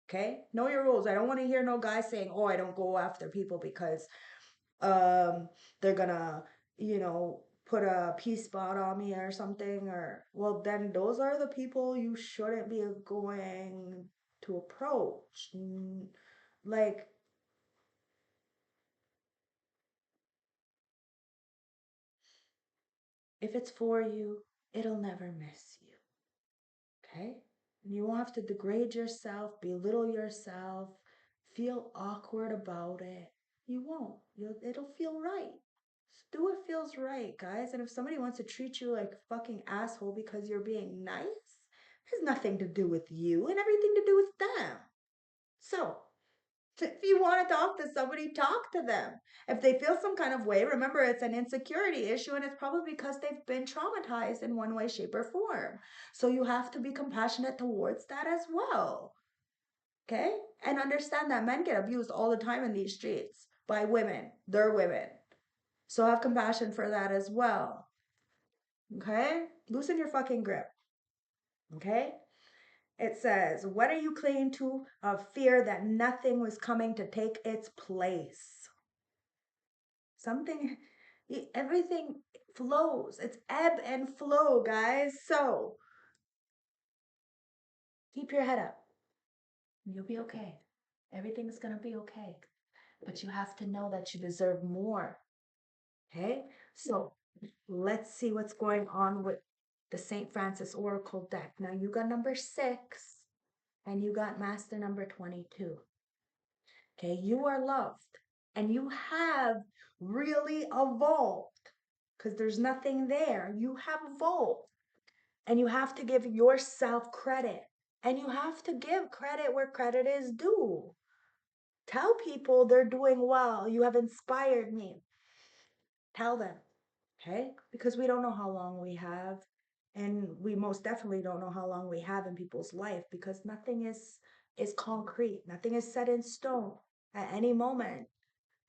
Okay? Know your roles. I don't want to hear no guy saying, oh, I don't go after people because they're gonna, put a P spot on me or something, or well, then those are the people you shouldn't be going to approach. Like, if it's for you, it'll never miss you. Okay? And you won't have to degrade yourself, belittle yourself, feel awkward about it. You won't. It'll feel right. Do what feels right, guys. And if somebody wants to treat you like a fucking asshole because you're being nice, it has nothing to do with you and everything to do with them. So, if you want to talk to somebody, talk to them. If they feel some kind of way, remember it's an insecurity issue and it's probably because they've been traumatized in one way, shape, or form. So you have to be compassionate towards that as well. Okay? And understand that men get abused all the time in these streets by women. They're women. So have compassion for that as well. Okay? Loosen your fucking grip. Okay? It says, what are you clinging to of fear that nothing was coming to take its place? Something, everything flows. It's ebb and flow, guys. So keep your head up. You'll be okay. Everything's going to be okay. But you have to know that you deserve more. Okay? So let's see what's going on with the St. Francis Oracle deck. Now you got number 6 and you got master number 22. Okay, you are loved and you have really evolved because there's nothing there. You have evolved and you have to give yourself credit and you have to give credit where credit is due. Tell people they're doing well. You have inspired me. Tell them, okay? Because we don't know how long we have. And we most definitely don't know how long we have in people's life because nothing is is concrete. Nothing is set in stone. At any moment,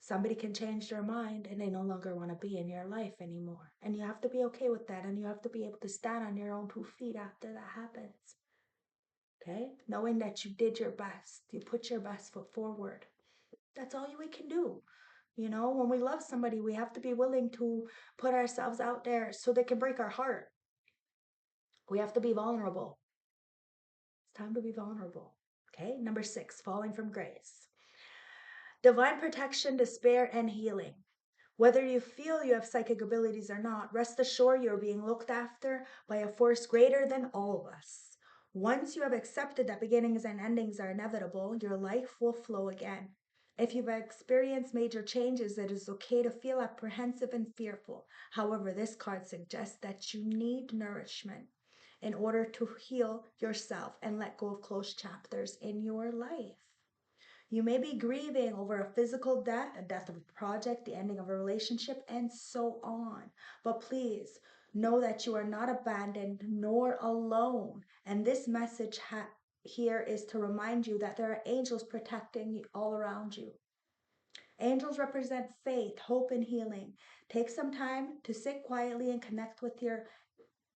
somebody can change their mind and they no longer want to be in your life anymore. And you have to be okay with that. And you have to be able to stand on your own 2 feet after that happens. Okay? Knowing that you did your best, you put your best foot forward. That's all we can do. You know, when we love somebody, we have to be willing to put ourselves out there so they can break our heart. We have to be vulnerable. It's time to be vulnerable. Okay? Number 6, falling from grace. Divine protection, despair, and healing. Whether you feel you have psychic abilities or not, rest assured you're being looked after by a force greater than all of us. Once you have accepted that beginnings and endings are inevitable, your life will flow again. If you've experienced major changes, it is okay to feel apprehensive and fearful. However, this card suggests that you need nourishment in order to heal yourself and let go of closed chapters in your life. You may be grieving over a physical death, a death of a project, the ending of a relationship, and so on. But please know that you are not abandoned nor alone. And this message here is to remind you that there are angels protecting you all around you. Angels represent faith, hope, and healing. Take some time to sit quietly and connect with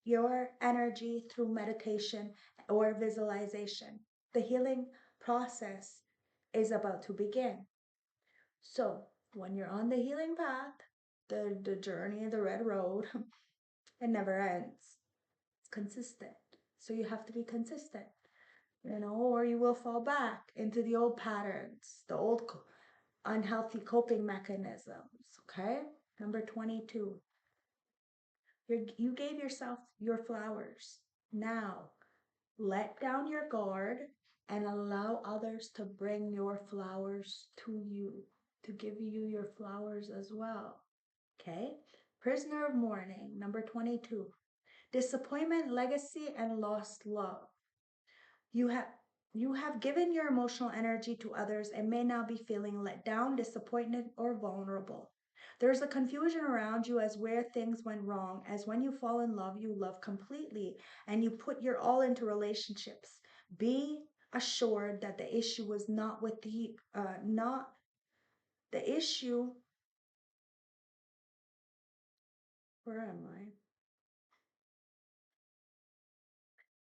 your energy through meditation or visualization. The healing process is about to begin. So, when you're on the healing path, the journey, the red road, it never ends. It's consistent. So, you have to be consistent, or you will fall back into the old patterns, the old unhealthy coping mechanisms. Okay? Number 22. You gave yourself your flowers. Now, let down your guard and allow others to bring your flowers to you, to give you your flowers as well. Okay? Prisoner of mourning, number 22. Disappointment, legacy, and lost love. You have you have given your emotional energy to others and may now be feeling let down, disappointed, or vulnerable. There's a confusion around you as where things went wrong, as when you fall in love, you love completely and you put your all into relationships. Be assured that the issue was not with not the issue. Where am I?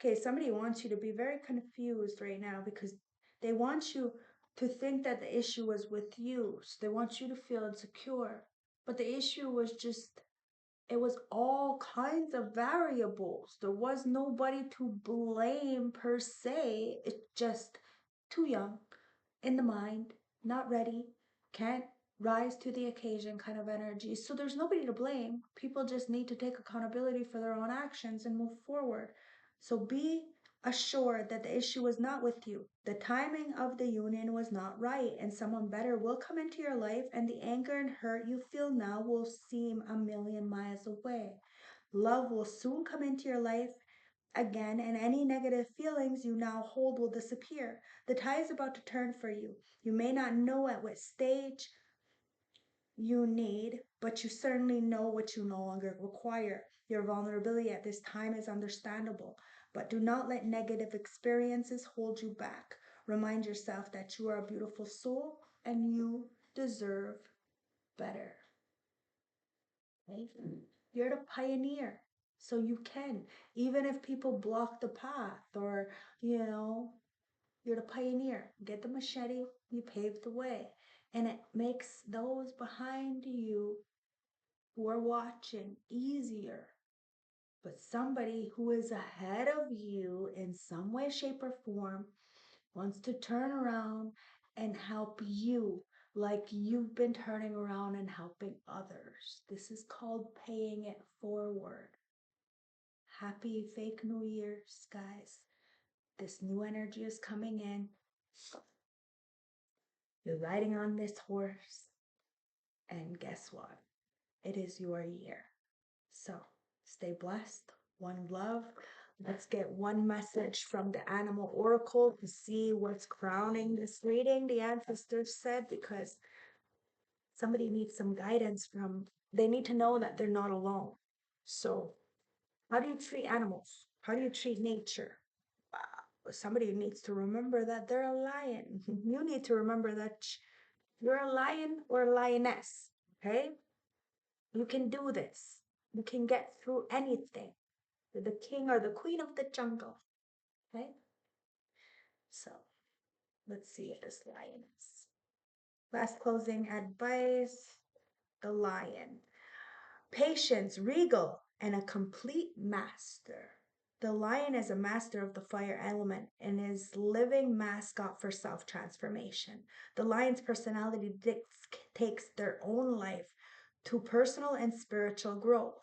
Okay, somebody wants you to be very confused right now because they want you to think that the issue was with you. So they want you to feel insecure. But the issue was just, it was all kinds of variables. There was nobody to blame per se. It's just too young in the mind, not ready, can't rise to the occasion kind of energy. So there's nobody to blame. People just need to take accountability for their own actions and move forward. So be assured that the issue was not with you. The timing of the union was not right, and someone better will come into your life, and the anger and hurt you feel now will seem a million miles away. Love will soon come into your life again, and any negative feelings you now hold will disappear. The tide is about to turn for you. You may not know at what stage you need, but you certainly know what you no longer require. Your vulnerability at this time is understandable, but do not let negative experiences hold you back. Remind yourself that you are a beautiful soul and you deserve better. Okay? You're the pioneer. So you can, even if people block the path or, you're the pioneer. Get the machete, you pave the way. And it makes those behind you who are watching easier. But somebody who is ahead of you in some way, shape, or form wants to turn around and help you like you've been turning around and helping others. This is called paying it forward. Happy fake New Year's, guys. This new energy is coming in. You're riding on this horse, and guess what? It is your year. So stay blessed. One love. Let's get one message from the animal oracle to see what's crowning this reading, the ancestors said, because somebody needs some guidance they need to know that they're not alone. So, how do you treat animals? How do you treat nature? somebody needs to remember that they're a lion. You need to remember that you're a lion or a lioness. Okay? You can do this. You can get through anything. You're the king or the queen of the jungle. Okay? So let's see what this lion is. Last closing advice. The lion. Patience, regal, and a complete master. The lion is a master of the fire element and is living mascot for self-transformation. The lion's personality takes their own life to personal and spiritual growth.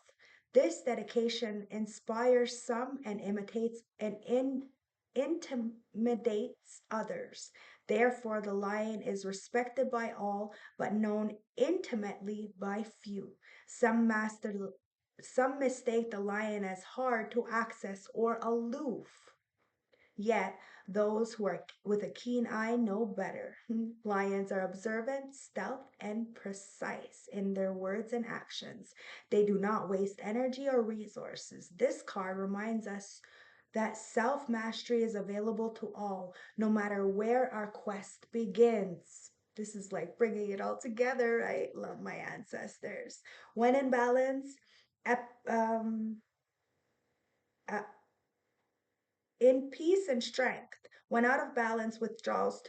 This dedication inspires some and imitates and intimidates others. Therefore, the lion is respected by all, but known intimately by few. Some master some mistake the lion as hard to access or aloof. Yet those who are with a keen eye know better. Lions are observant, stealth, and precise in their words and actions. They do not waste energy or resources. This card reminds us that self mastery is available to all, no matter where our quest begins. This is like bringing it all together. I love my ancestors. When in balance, ep- um, uh, in peace and strength. When out of balance, withdrawals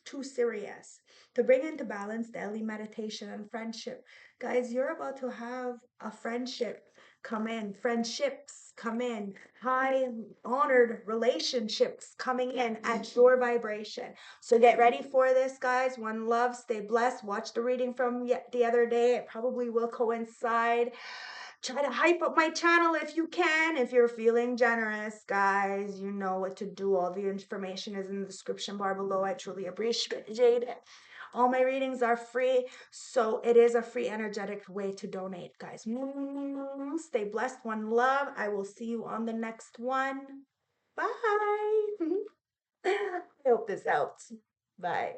too serious. To bring into balance, daily meditation and friendship. Guys, you're about to have a friendship come in, friendships come in, high honored relationships coming in at your vibration. So get ready for this, guys. One love, stay blessed. Watch the reading from the other day. It probably will coincide. Try to hype up my channel if you can. If you're feeling generous, guys, you know what to do. All the information is in the description bar below. I truly appreciate it. All my readings are free, so it is a free energetic way to donate, guys. Stay blessed. One love. I will see you on the next one. Bye. I hope this helps. Bye.